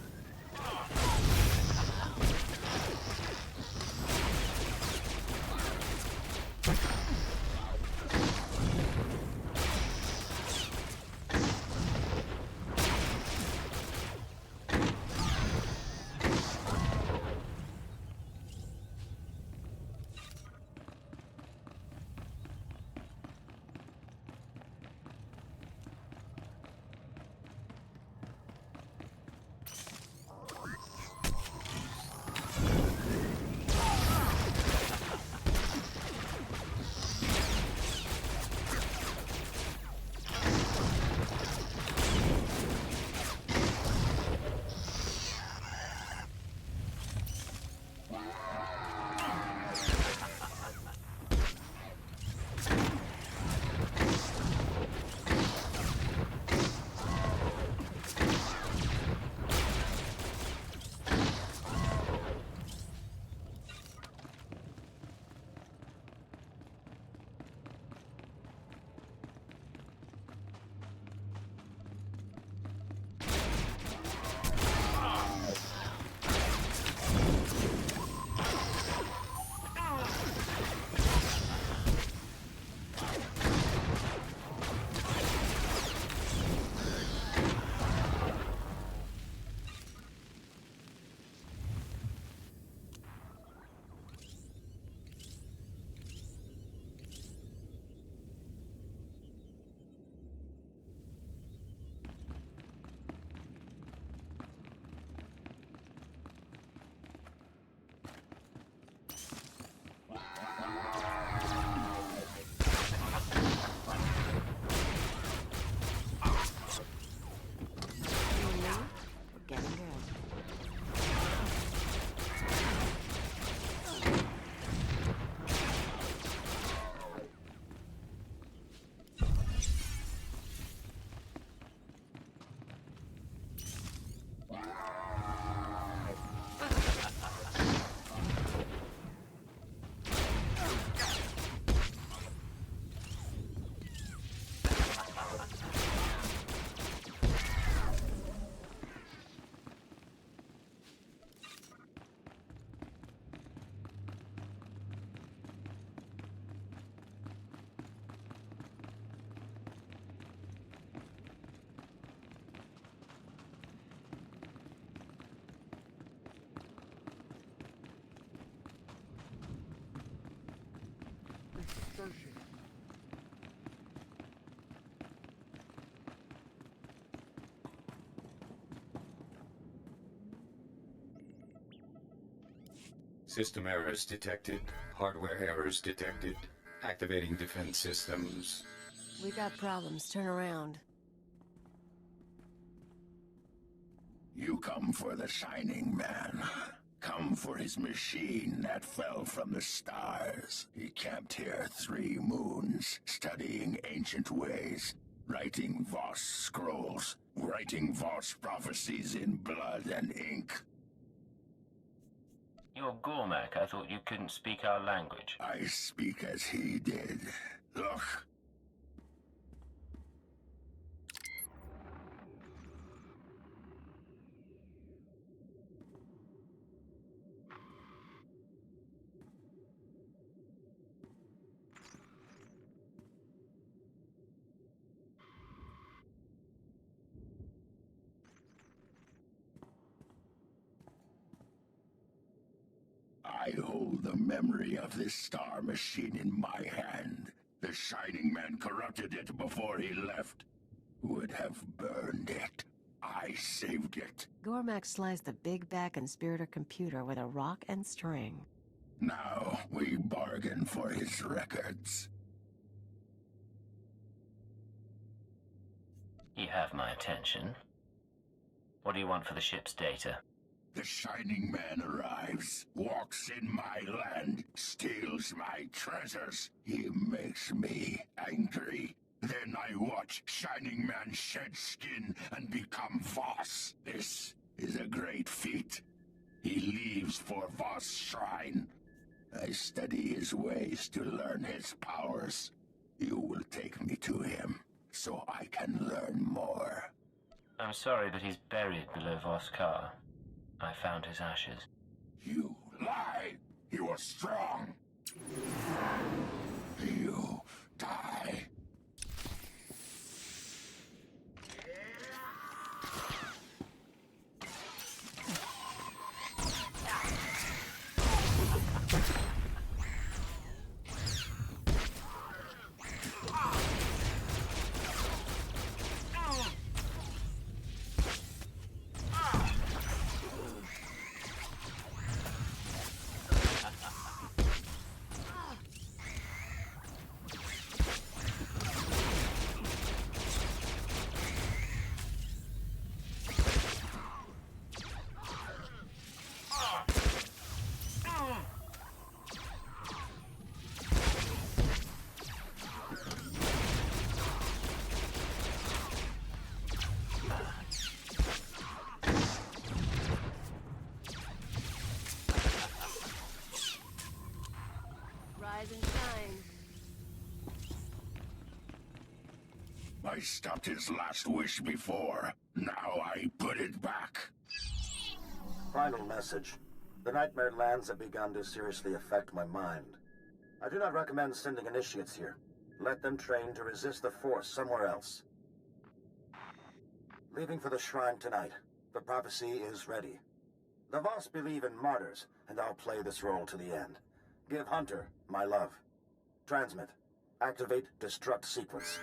System errors detected. Hardware errors detected. Activating defense systems. We got problems. Turn around. You come for the Shining Man. Come for his machine that fell from the stars. He camped here 3 moons, studying ancient ways, writing Voss scrolls, writing Voss prophecies in blood and ink. You're Gormak. I thought you couldn't speak our language. I speak as he did. Look. I hold the memory of this star machine in my hand. The Shining Man corrupted it before he left. Would have burned it. I saved it. Gormak sliced the big back conspirator computer with a rock and string. Now we bargain for his records. You have my attention. What do you want for the ship's data? The Shining Man arrives, walks in my land, steals my treasures. He makes me angry. Then I watch Shining Man shed skin and become Voss. This is a great feat. He leaves for Voss' shrine. I study his ways to learn his powers. You will take me to him, so I can learn more. I'm sorry, but he's buried below Voskar. I found his ashes. You lie! He was strong! You die! I stopped his last wish before. Now I put it back. Final message. The Nightmare Lands have begun to seriously affect my mind. I do not recommend sending initiates here. Let them train to resist the Force somewhere else. Leaving for the shrine tonight. The prophecy is ready. The Voss believe in martyrs, and I'll play this role to the end. Give Hunter my love. Transmit. Activate destruct sequence.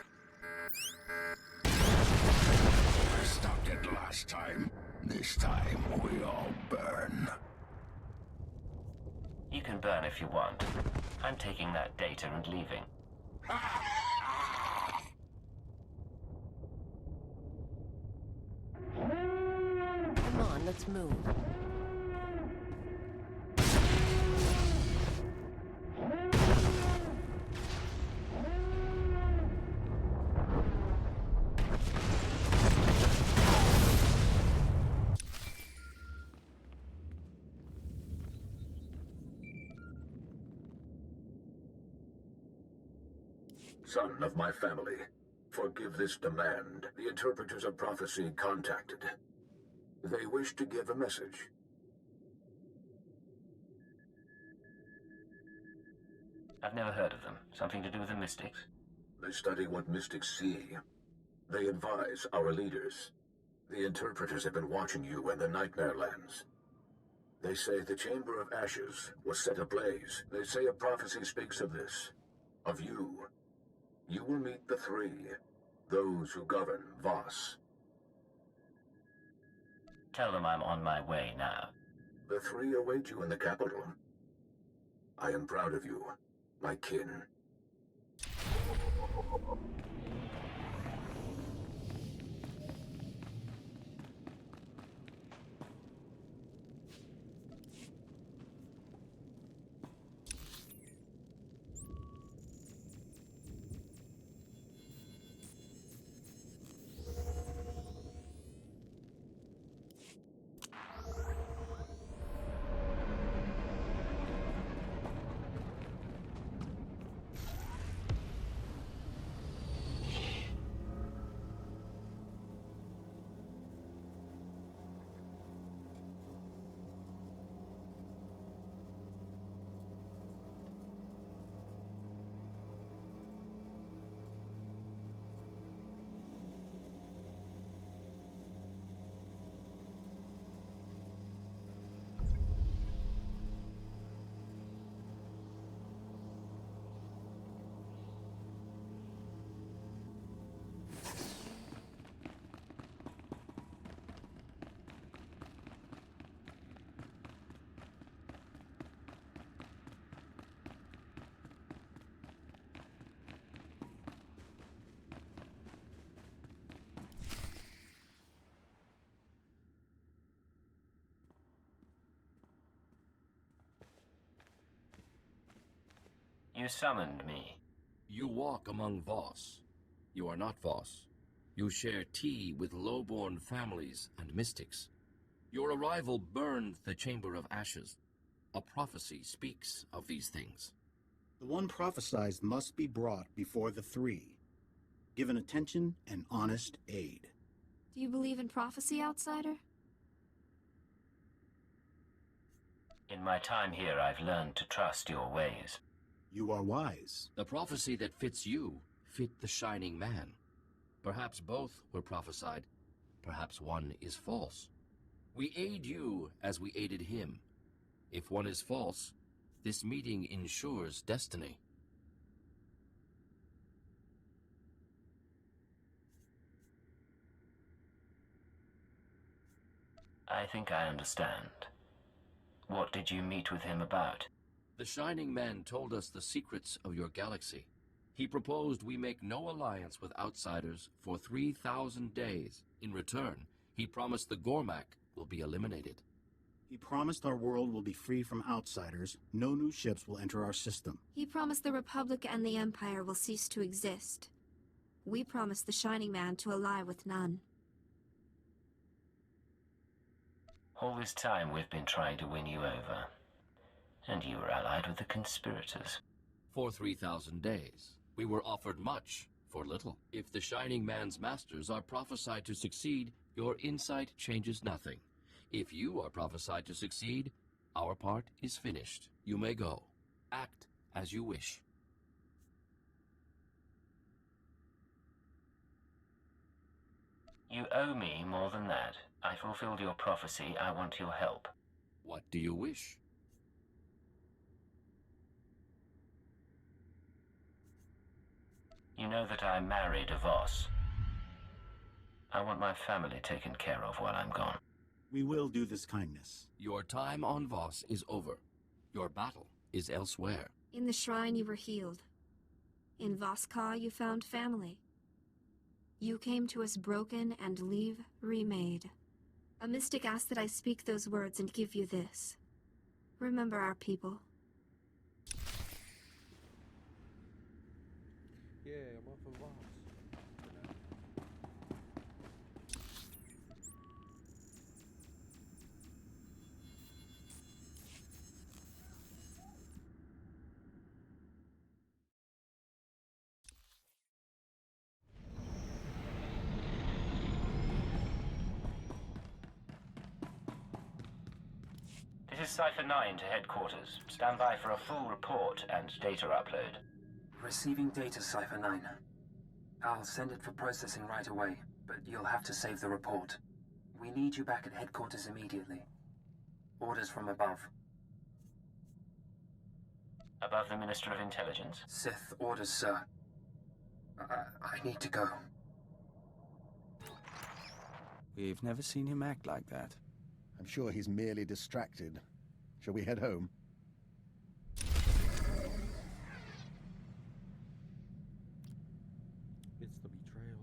I stopped it last time. This time we all burn. You can burn if you want. I'm taking that data and leaving. Come on, let's move. Son of my family, forgive this demand. The interpreters of prophecy contacted. They wish to give a message. I've never heard of them. Something to do with the mystics? They study what mystics see. They advise our leaders. The interpreters have been watching you in the Nightmare Lands. They say the Chamber of Ashes was set ablaze. They say a prophecy speaks of this. Of you. You will meet the three. Those who govern Voss. Tell them I'm on my way now. The three await you in the capital. I am proud of you, my kin. You summoned me. You walk among Voss. You are not Voss. You share tea with low-born families and mystics. Your arrival burned the Chamber of Ashes. A prophecy speaks of these things. The one prophesied must be brought before the three, given attention and honest aid. Do you believe in prophecy, outsider? In my time here, I've learned to trust your ways. You are wise. The prophecy that fits you fit the Shining Man. Perhaps both were prophesied. Perhaps one is false. We aid you as we aided him. If one is false, this meeting ensures destiny. I think I understand. What did you meet with him about? The Shining Man told us the secrets of your galaxy. He proposed we make no alliance with outsiders for 3,000 days. In return, he promised the Gormak will be eliminated. He promised our world will be free from outsiders. No new ships will enter our system. He promised the Republic and the Empire will cease to exist. We promised the Shining Man to ally with none. All this time we've been trying to win you over. And you were allied with the conspirators. For 3,000 days. We were offered much for little. If the Shining Man's masters are prophesied to succeed, your insight changes nothing. If you are prophesied to succeed, our part is finished. You may go. Act as you wish. You owe me more than that. I fulfilled your prophecy. I want your help. What do you wish? You know that I married a Voss. I want my family taken care of while I'm gone. We will do this kindness. Your time on Voss is over. Your battle is elsewhere. In the shrine you were healed. In Voskar you found family. You came to us broken and leave remade. A mystic asked that I speak those words and give you this. Remember our people. Yeah, I'm off of Voss. This is Cypher 9 to headquarters. Stand by for a full report and data upload. Receiving data, Cypher 9. I'll send it for processing right away, but you'll have to save the report. We need you back at headquarters immediately. Orders from above. Above the Minister of Intelligence? Sith orders, sir. I need to go. We've never seen him act like that. I'm sure he's merely distracted. Shall we head home? It's the betrayal.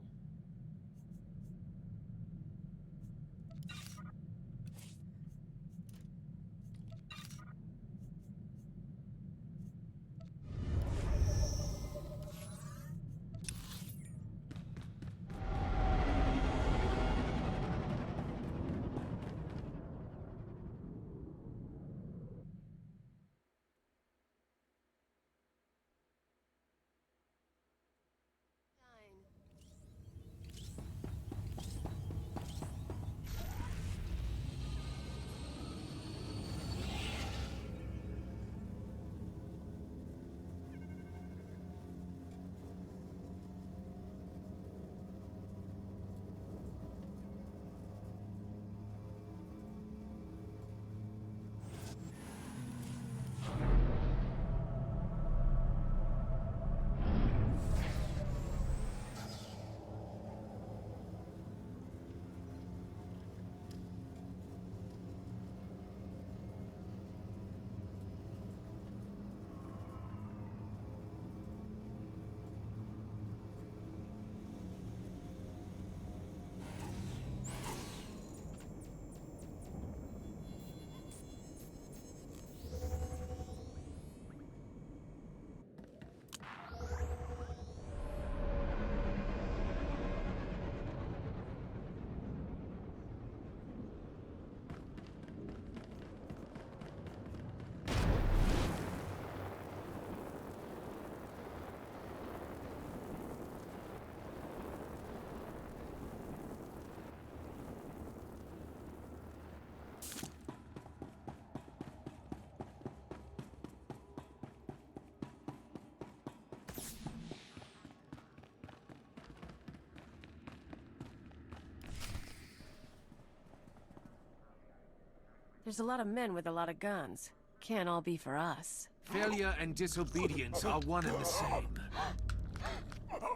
There's a lot of men with a lot of guns. Can't all be for us. Failure and disobedience are one and the same.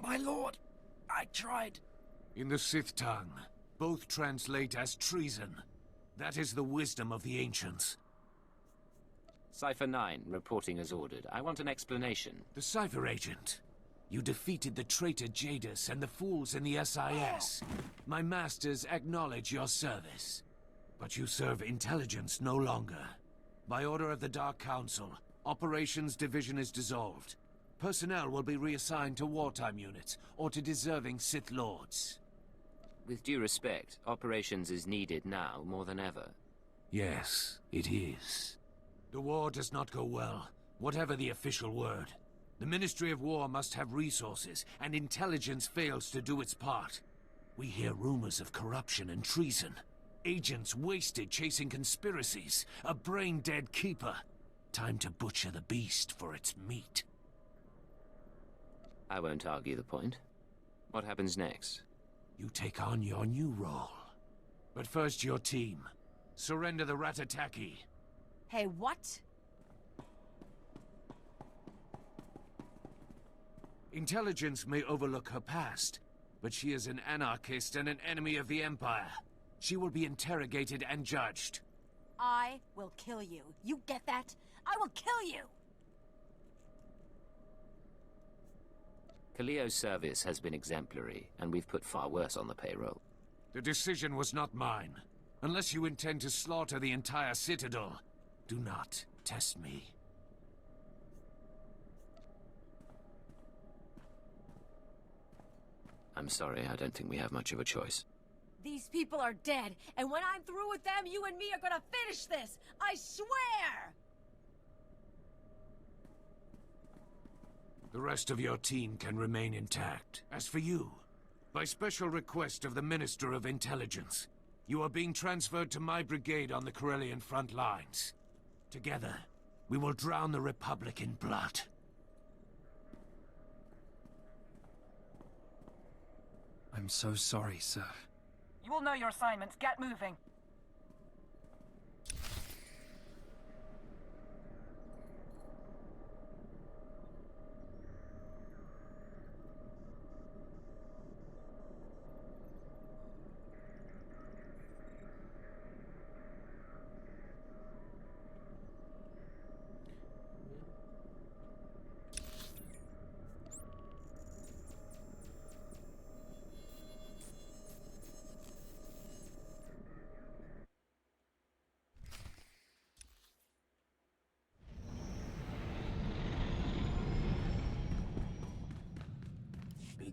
My lord, I tried. In the Sith tongue, both translate as treason. That is the wisdom of the ancients. Cypher 9, reporting as ordered. I want an explanation. The Cypher agent. You defeated the traitor Jadis and the fools in the SIS. My masters acknowledge your service. But you serve intelligence no longer. By order of the Dark Council, Operations Division is dissolved. Personnel will be reassigned to wartime units or to deserving Sith Lords. With due respect, Operations is needed now more than ever. Yes, it is. The war does not go well, whatever the official word. The Ministry of War must have resources, and intelligence fails to do its part. We hear rumors of corruption and treason. Agents wasted chasing conspiracies. A brain-dead keeper. Time to butcher the beast for its meat. I won't argue the point. What happens next? You take on your new role. But first your team. Surrender the Ratataki. Hey, what? Intelligence may overlook her past, but she is an anarchist and an enemy of the Empire. She will be interrogated and judged. I will kill you. You get that? I will kill you! Kaliyo's service has been exemplary, and we've put far worse on the payroll. The decision was not mine. Unless you intend to slaughter the entire Citadel, do not test me. I'm sorry, I don't think we have much of a choice. These people are dead, and when I'm through with them, you and me are gonna finish this! I swear! The rest of your team can remain intact. As for you, by special request of the Minister of Intelligence, you are being transferred to my brigade on the Corellian front lines. Together, we will drown the Republic in blood. I'm so sorry, sir. You will know your assignments. Get moving.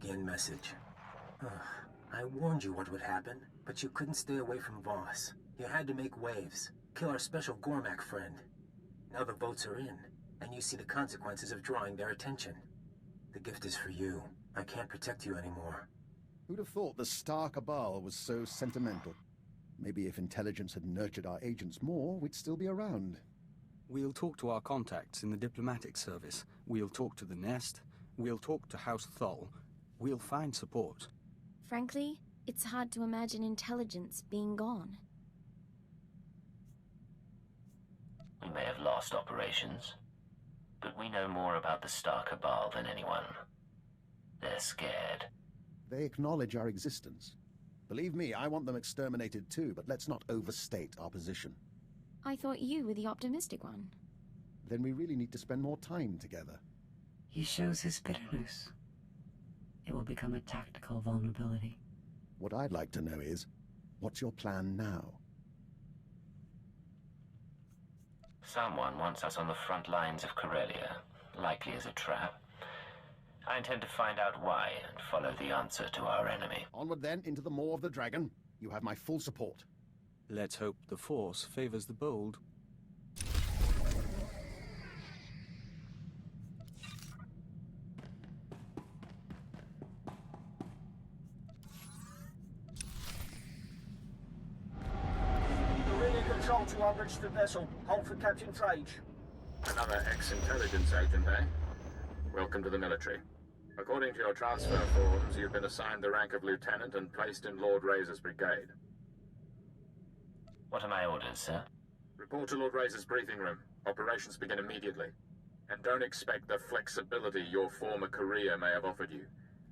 Begin message. I warned you what would happen, but you couldn't stay away from Voss. You had to make waves. Kill our special Gormak friend. Now the votes are in, and you see the consequences of drawing their attention. The gift is for you. I can't protect you anymore. Who'd have thought the Star Cabal was so sentimental? Maybe if intelligence had nurtured our agents more, we'd still be around. We'll talk to our contacts in the diplomatic service. We'll talk to the Nest. We'll talk to House Thol. We'll find support. Frankly, it's hard to imagine intelligence being gone. We may have lost operations, but we know more about the Star Cabal than anyone. They're scared. They acknowledge our existence. Believe me, I want them exterminated too, but let's not overstate our position. I thought you were the optimistic one. Then we really need to spend more time together. He shows his bitterness. It will become a tactical vulnerability. What I'd like to know is, what's your plan now? Someone wants us on the front lines of Corellia, likely as a trap. I intend to find out why and follow the answer to our enemy. Onward then, into the maw of the dragon. You have my full support. Let's hope the Force favors the bold. Control to our registered vessel. Hold for Captain Frage. Another ex-intelligence agent, eh? Welcome to the military. According to your transfer forms, you've been assigned the rank of lieutenant and placed in Lord Razor's brigade. What are my orders, sir? Report to Lord Razor's briefing room. Operations begin immediately. And don't expect the flexibility your former career may have offered you.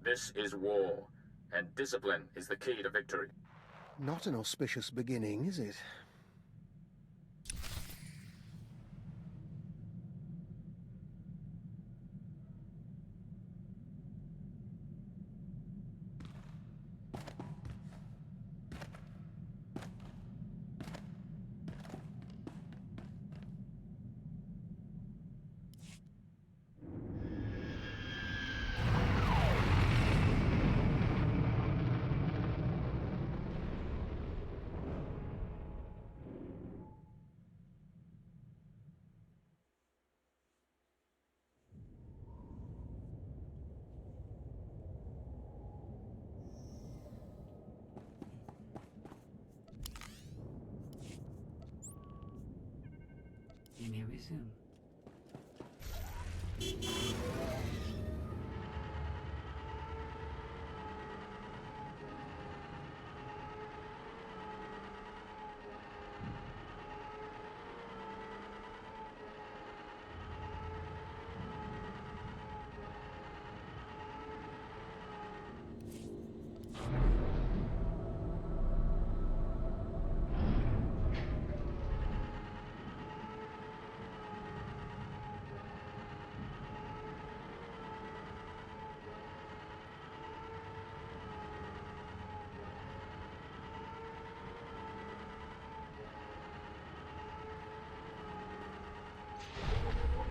This is war, and discipline is the key to victory. Not an auspicious beginning, is it? You may resume.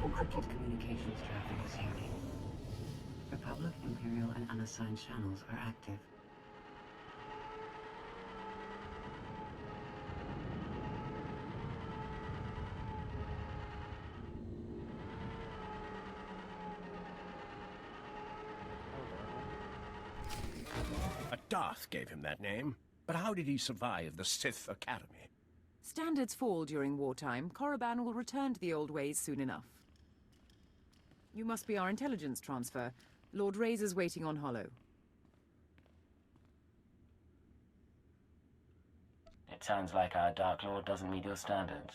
Encrypted communications traffic is heavy. Republic, Imperial, and unassigned channels are active. A Darth gave him that name, but how did he survive the Sith Academy? Standards fall during wartime. Korriban will return to the old ways soon enough. You must be our intelligence transfer. Lord Razor's waiting on Hollow. It sounds like our Dark Lord doesn't meet your standards.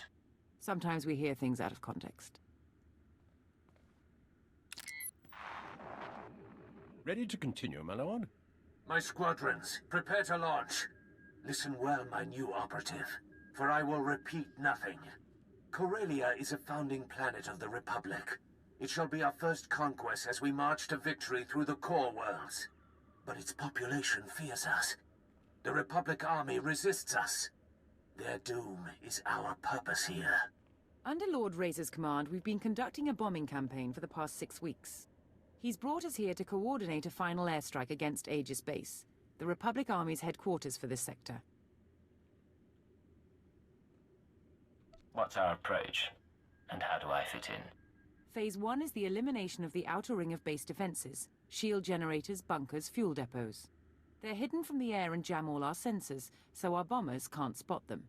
Sometimes we hear things out of context. Ready to continue, my lord? My squadrons, prepare to launch. Listen well, my new operative, for I will repeat nothing. Corellia is a founding planet of the Republic. It shall be our first conquest as we march to victory through the core worlds. But its population fears us. The Republic army resists us. Their doom is our purpose here. Under Lord Razor's command, we've been conducting a bombing campaign for the past 6 weeks. He's brought us here to coordinate a final airstrike against Aegis Base, the Republic Army's headquarters for this sector. What's our approach? And how do I fit in? Phase 1 is the elimination of the outer ring of base defenses, shield generators, bunkers, fuel depots. They're hidden from the air and jam all our sensors, so our bombers can't spot them.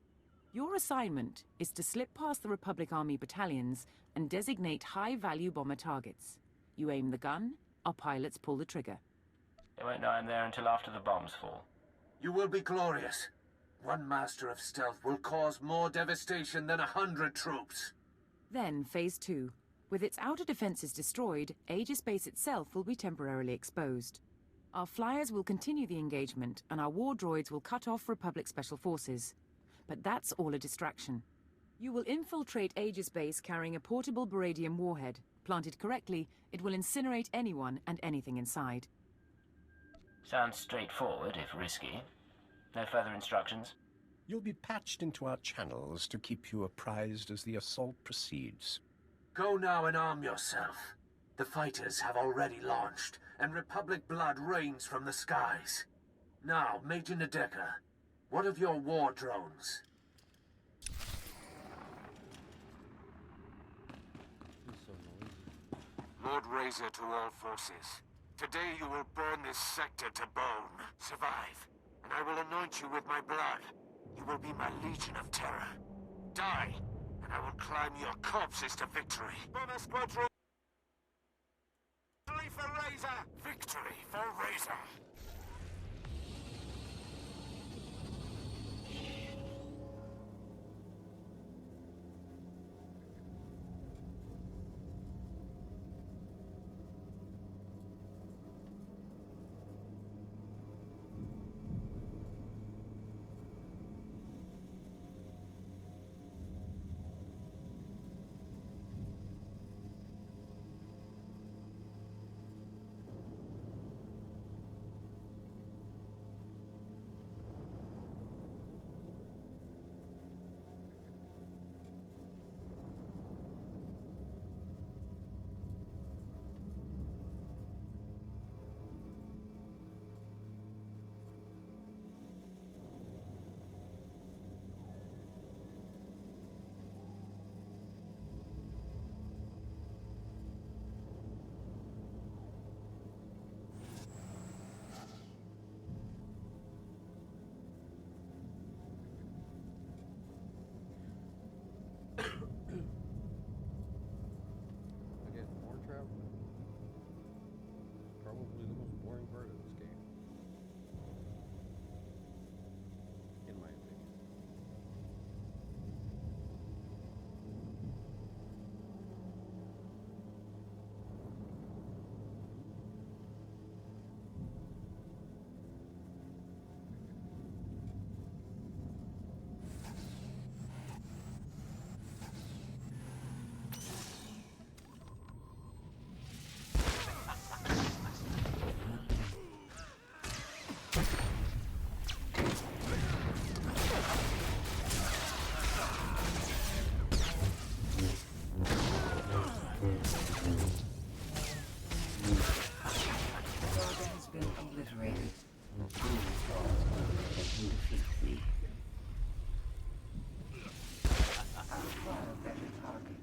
Your assignment is to slip past the Republic Army battalions and designate high-value bomber targets. You aim the gun, our pilots pull the trigger. They won't know I'm there until after the bombs fall. You will be glorious. One master of stealth will cause more devastation than 100 troops. Then, Phase 2. With its outer defenses destroyed, Aegis Base itself will be temporarily exposed. Our flyers will continue the engagement, and our war droids will cut off Republic Special Forces. But that's all a distraction. You will infiltrate Aegis Base carrying a portable Baradium warhead. Planted correctly, it will incinerate anyone and anything inside. Sounds straightforward, if risky. No further instructions? You'll be patched into our channels to keep you apprised as the assault proceeds. Go now and arm yourself. The fighters have already launched, and Republic blood rains from the skies. Now, Major Nadeka, what of your war drones? Lord Razor to all forces. Today you will burn this sector to bone. Survive, and I will anoint you with my blood. You will be my legion of terror. Die, and I will climb your corpses to victory. Bomber Squadron! Victory for Razor! Victory for Razor! has been obliterated. They can defeat me. I'll acquire better targets.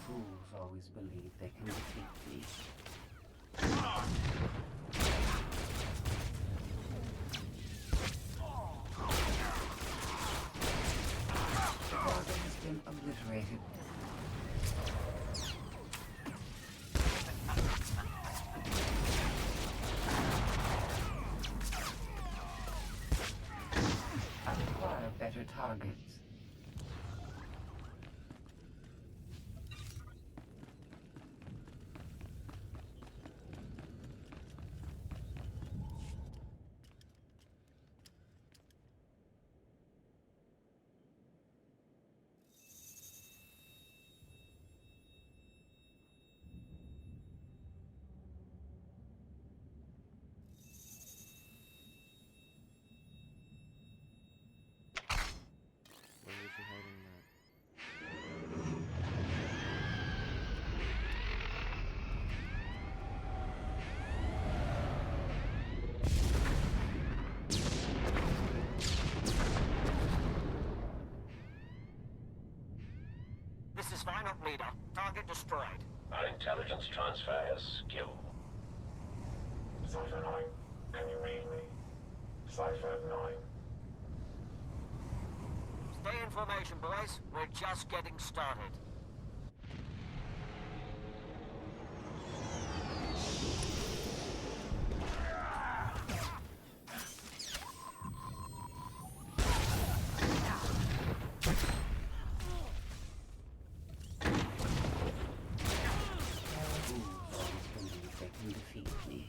Fools always believe they can defeat me. The order has been obliterated. I'll acquire better targets. Where was he hiding that? This is final leader. Target destroyed. Our intelligence transfer has skill. Cypher 9, can you read me? Cypher 9. Stay in formation, boys. We're just getting started. They can defeat me.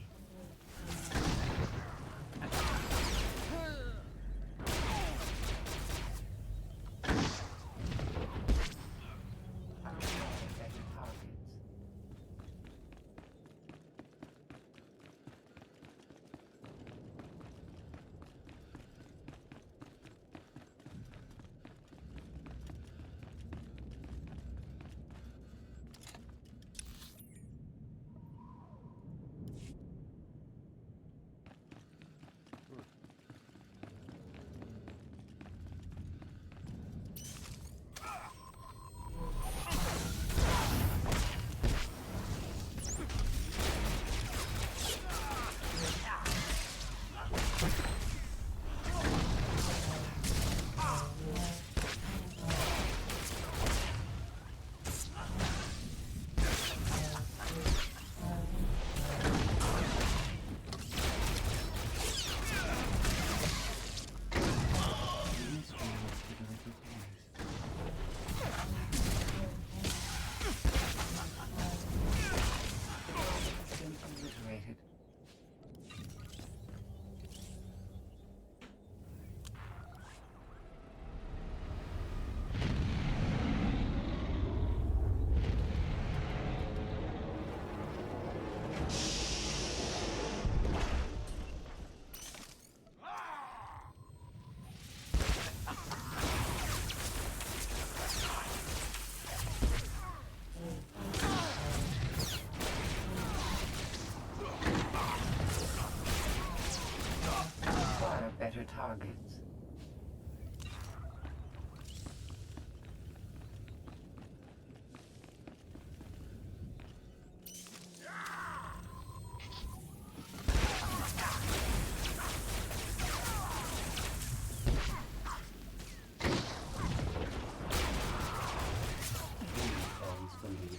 targets.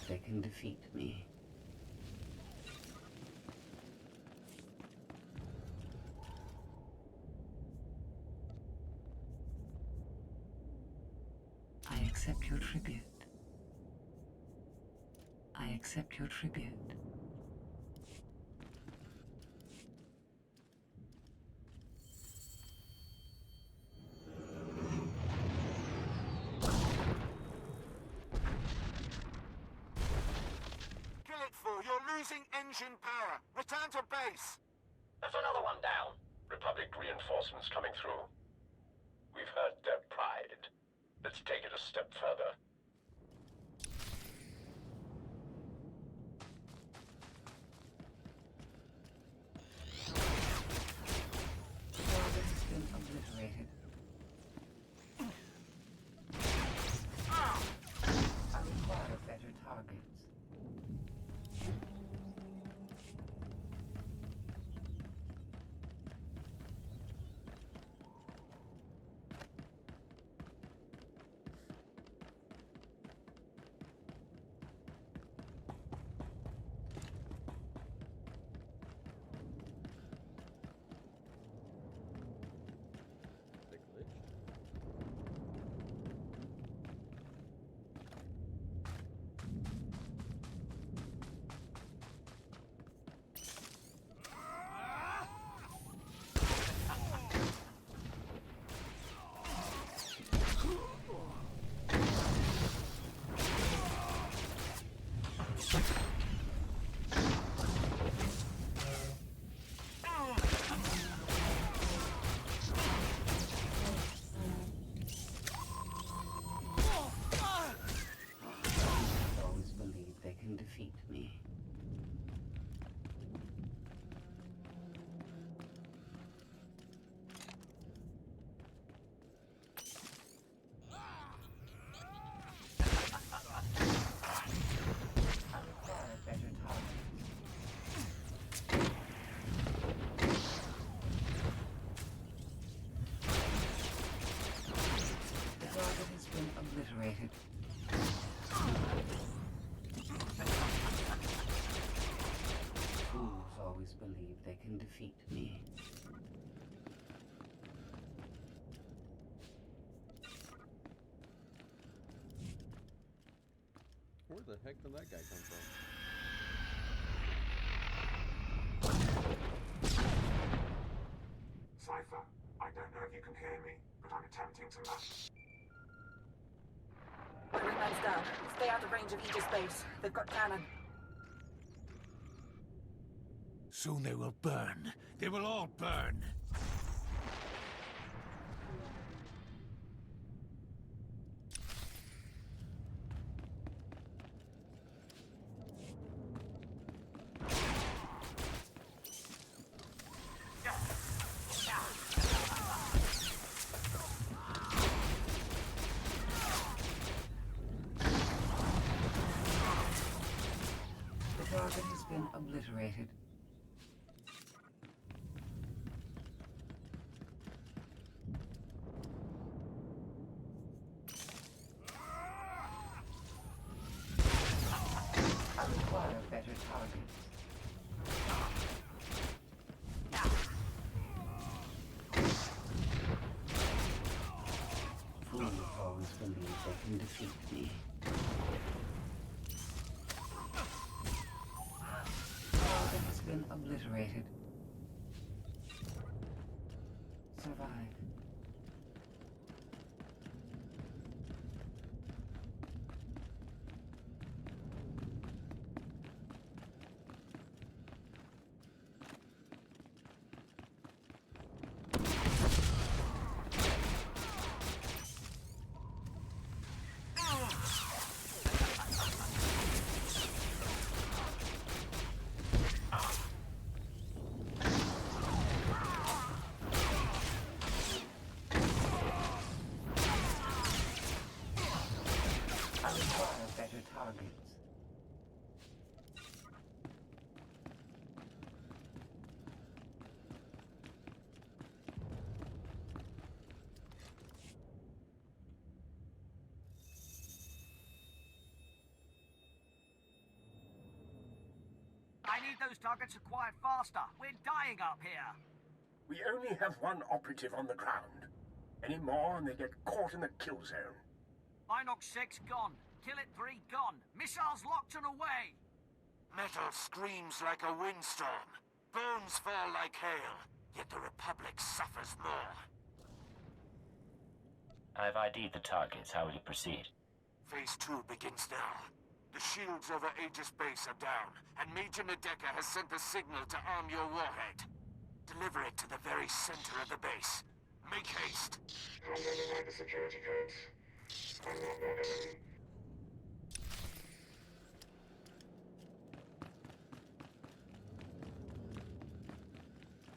They can defeat me. I accept your tribute. I accept your tribute. You're losing engine power. Return to base. There's another one down. Republic reinforcements coming through. We've hurt their pride. Let's take it a step further. Target has been obliterated. I require better targets. Defeat me. I require better targets. The target has been obliterated. Fools always believe they can defeat me. Where the heck did that guy come from? Cypher, I don't know if you can hear me, but I'm attempting to match. Man's down. Stay out of range of Aegis base. They've got cannon. Soon they will burn. They will all burn. The target has been obliterated. I require better targets. Fools always believe they can defeat me. Target has been obliterated. Survive. I require better targets. I need those targets acquired faster. We're dying up here. We only have one operative on the ground. Any more and they get caught in the kill zone. Inox 6 gone. Killit 3 gone. Missiles locked and away. Metal screams like a windstorm. Bones fall like hail. Yet the Republic suffers more. I've ID'd the targets. How will you proceed? Phase 2 begins now. The shields over Aegis Base are down, and Major Nadeka has sent the signal to arm your warhead. Deliver it to the very center of the base. Make haste. I'm running out the security codes. I'm not their enemy.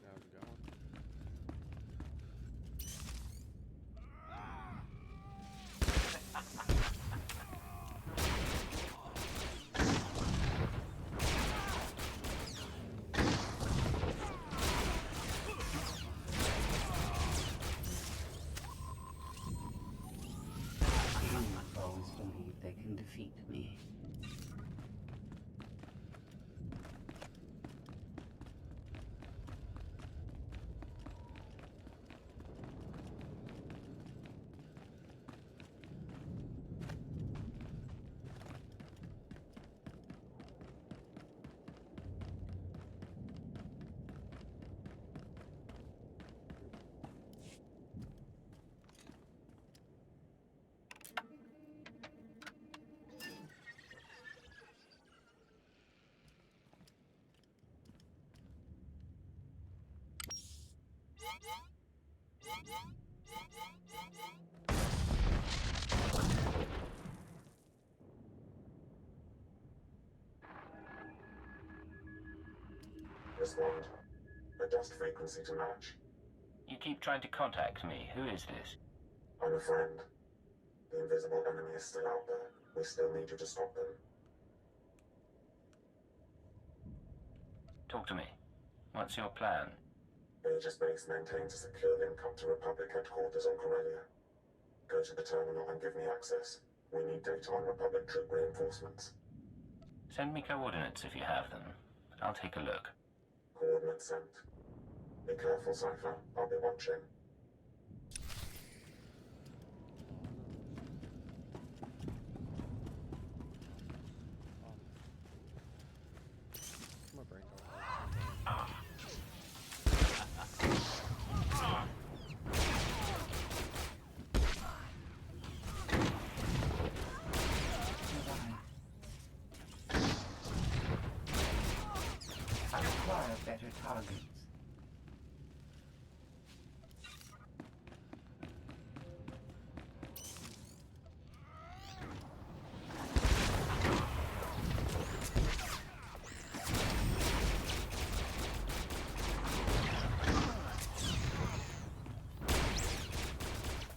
How's it going? Humans always believe they can defeat me. Respond. Adjust frequency to match. You keep trying to contact me. Who is this? I'm a friend. The invisible enemy is still out there. We still need you to stop them. Talk to me. What's your plan? Aegis Base maintains a secure link up to Republic headquarters on Corellia. Go to the terminal and give me access. We need data on Republic troop reinforcements. Send me coordinates if you have them. I'll take a look. Coordinates sent. Be careful, Cypher. I'll be watching. My brain I require better targets.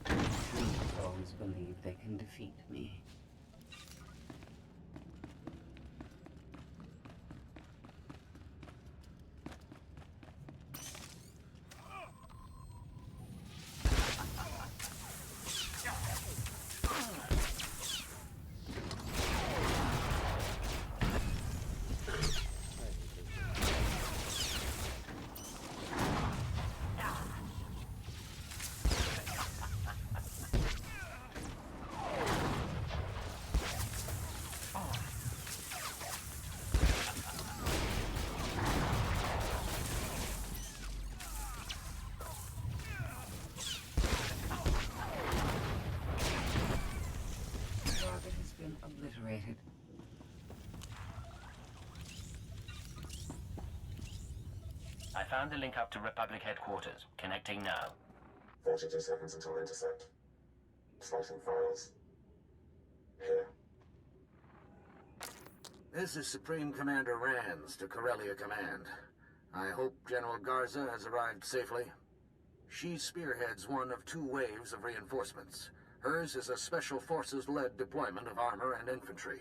Humans always believe they can defeat me. Obliterated. I found the link up to Republic headquarters. Connecting now. 42 seconds until intercept. Slicing files. Here. This is Supreme Commander Rands to Corellia Command. I hope General Garza has arrived safely. She spearheads one of 2 waves of reinforcements. Hers is a Special Forces-led deployment of armor and infantry.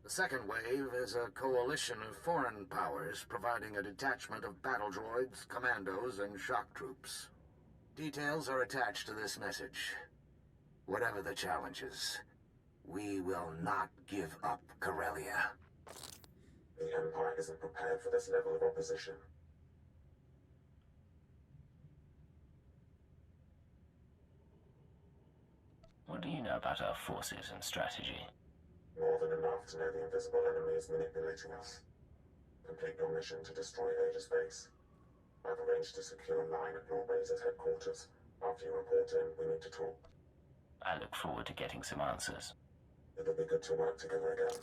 The second wave is a coalition of foreign powers providing a detachment of battle droids, commandos, and shock troops. Details are attached to this message. Whatever the challenges, we will not give up Corellia. The Empire isn't prepared for this level of opposition. What do you know about our forces and strategy? More than enough to know the invisible enemy is manipulating us. Complete your mission to destroy Aegis Base. I've arranged to secure a line at your base's headquarters. After you report in, we need to talk. I look forward to getting some answers. It'll be good to work together again.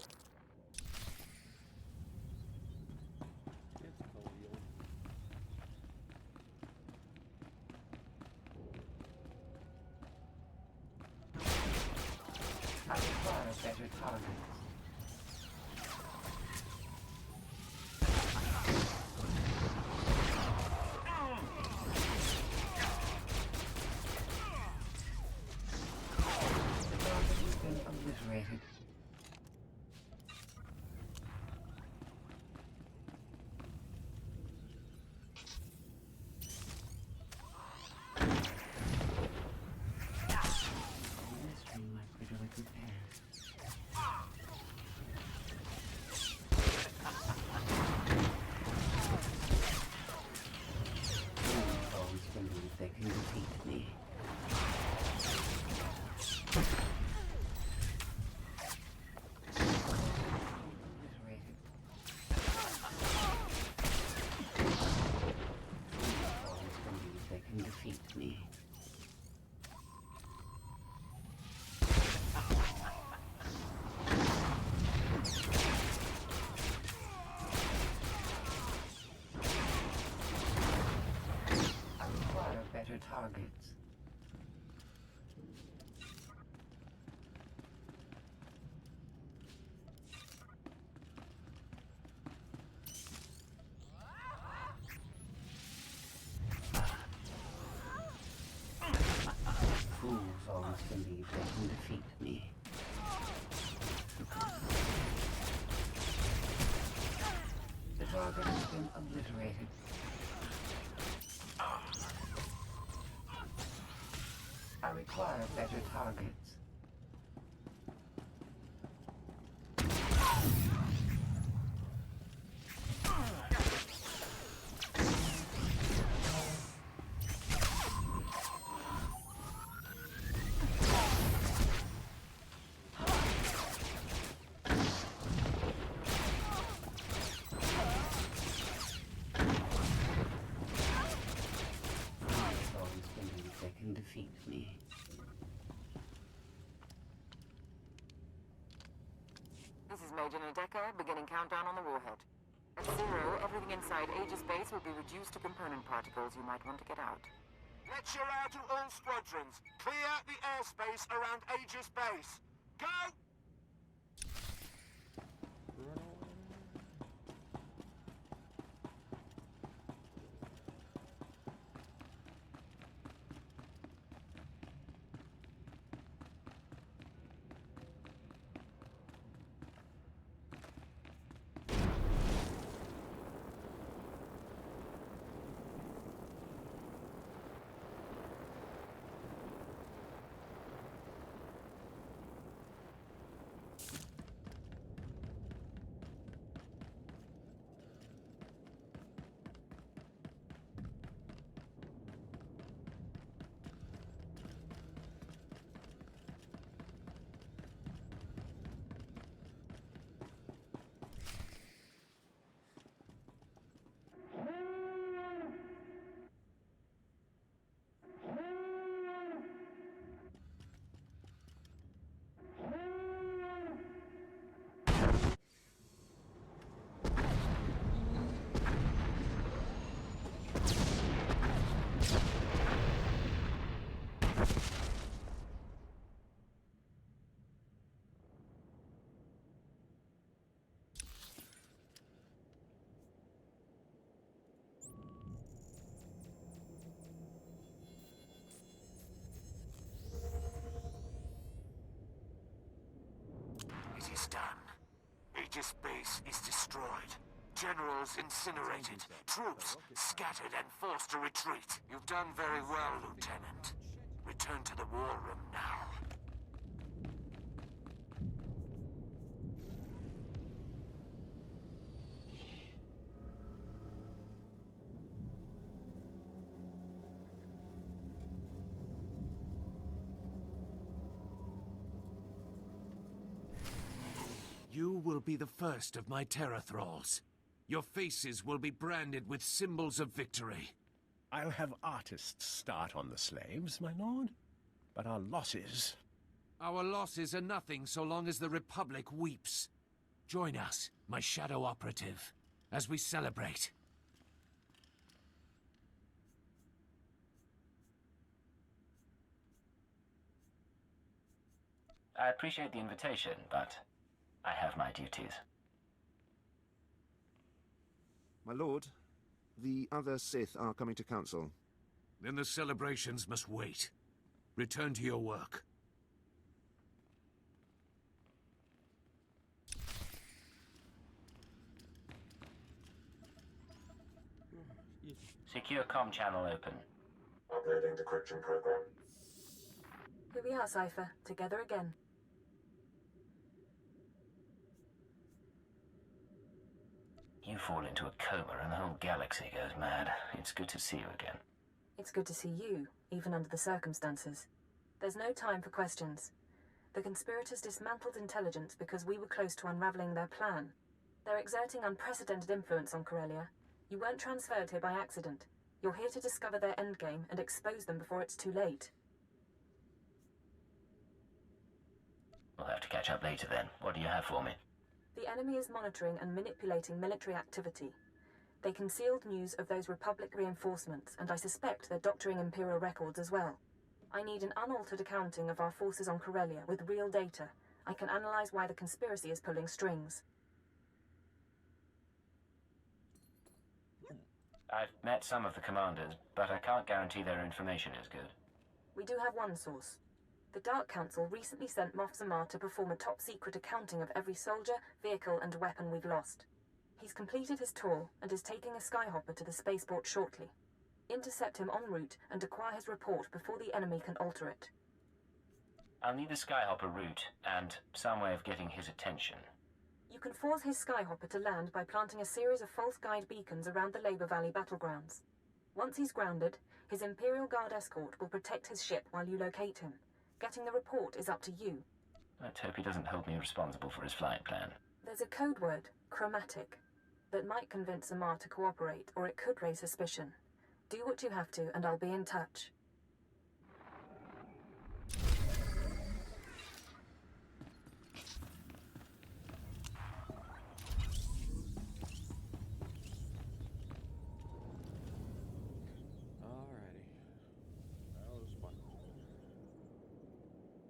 I require better targets. The target has been obliterated. They can defeat me. They can defeat me. Better targets. Fools always believe they can defeat me. The target has been obliterated. I require better targets. They can defeat me. This is Major Nadeka, beginning countdown on the warhead. At 0, everything inside Aegis Base will be reduced to component particles. You might want to get out. Lecture out to all squadrons. Clear the airspace around Aegis Base. Go! done. Aegis Base is destroyed. Generals incinerated. Troops scattered and forced to retreat. You've done very well, Lieutenant. Return to the war room now. You will be the first of my terror thralls. Your faces will be branded with symbols of victory. I'll have artists start on the slaves, my lord. But our losses... Our losses are nothing so long as the Republic weeps. Join us, my shadow operative, as we celebrate. I appreciate the invitation, but I have my duties. My lord, the other Sith are coming to council. Then the celebrations must wait. Return to your work. Secure comm channel open. Uploading decryption program. Here we are, Cypher. Together again. You fall into a coma and the whole galaxy goes mad. It's good to see you again. It's good to see you, even under the circumstances. There's no time for questions. The conspirators dismantled intelligence because we were close to unraveling their plan. They're exerting unprecedented influence on Corellia. You weren't transferred here by accident. You're here to discover their endgame and expose them before it's too late. We'll have to catch up later then. What do you have for me? The enemy is monitoring and manipulating military activity. They concealed news of those Republic reinforcements, and I suspect they're doctoring Imperial records as well. I need an unaltered accounting of our forces on Corellia with real data. I can analyze why the conspiracy is pulling strings. I've met some of the commanders, but I can't guarantee their information is good. We do have one source. The Dark Council recently sent Moff Zamar to perform a top-secret accounting of every soldier, vehicle, and weapon we've lost. He's completed his tour and is taking a skyhopper to the spaceport shortly. Intercept him en route and acquire his report before the enemy can alter it. I'll need the skyhopper route and some way of getting his attention. You can force his skyhopper to land by planting a series of false guide beacons around the Labor Valley battlegrounds. Once he's grounded, his Imperial Guard escort will protect his ship while you locate him. Getting the report is up to you. Let's hope he doesn't hold me responsible for his flight plan. There's a code word, chromatic, that might convince Zamar to cooperate, or it could raise suspicion. Do what you have to, and I'll be in touch.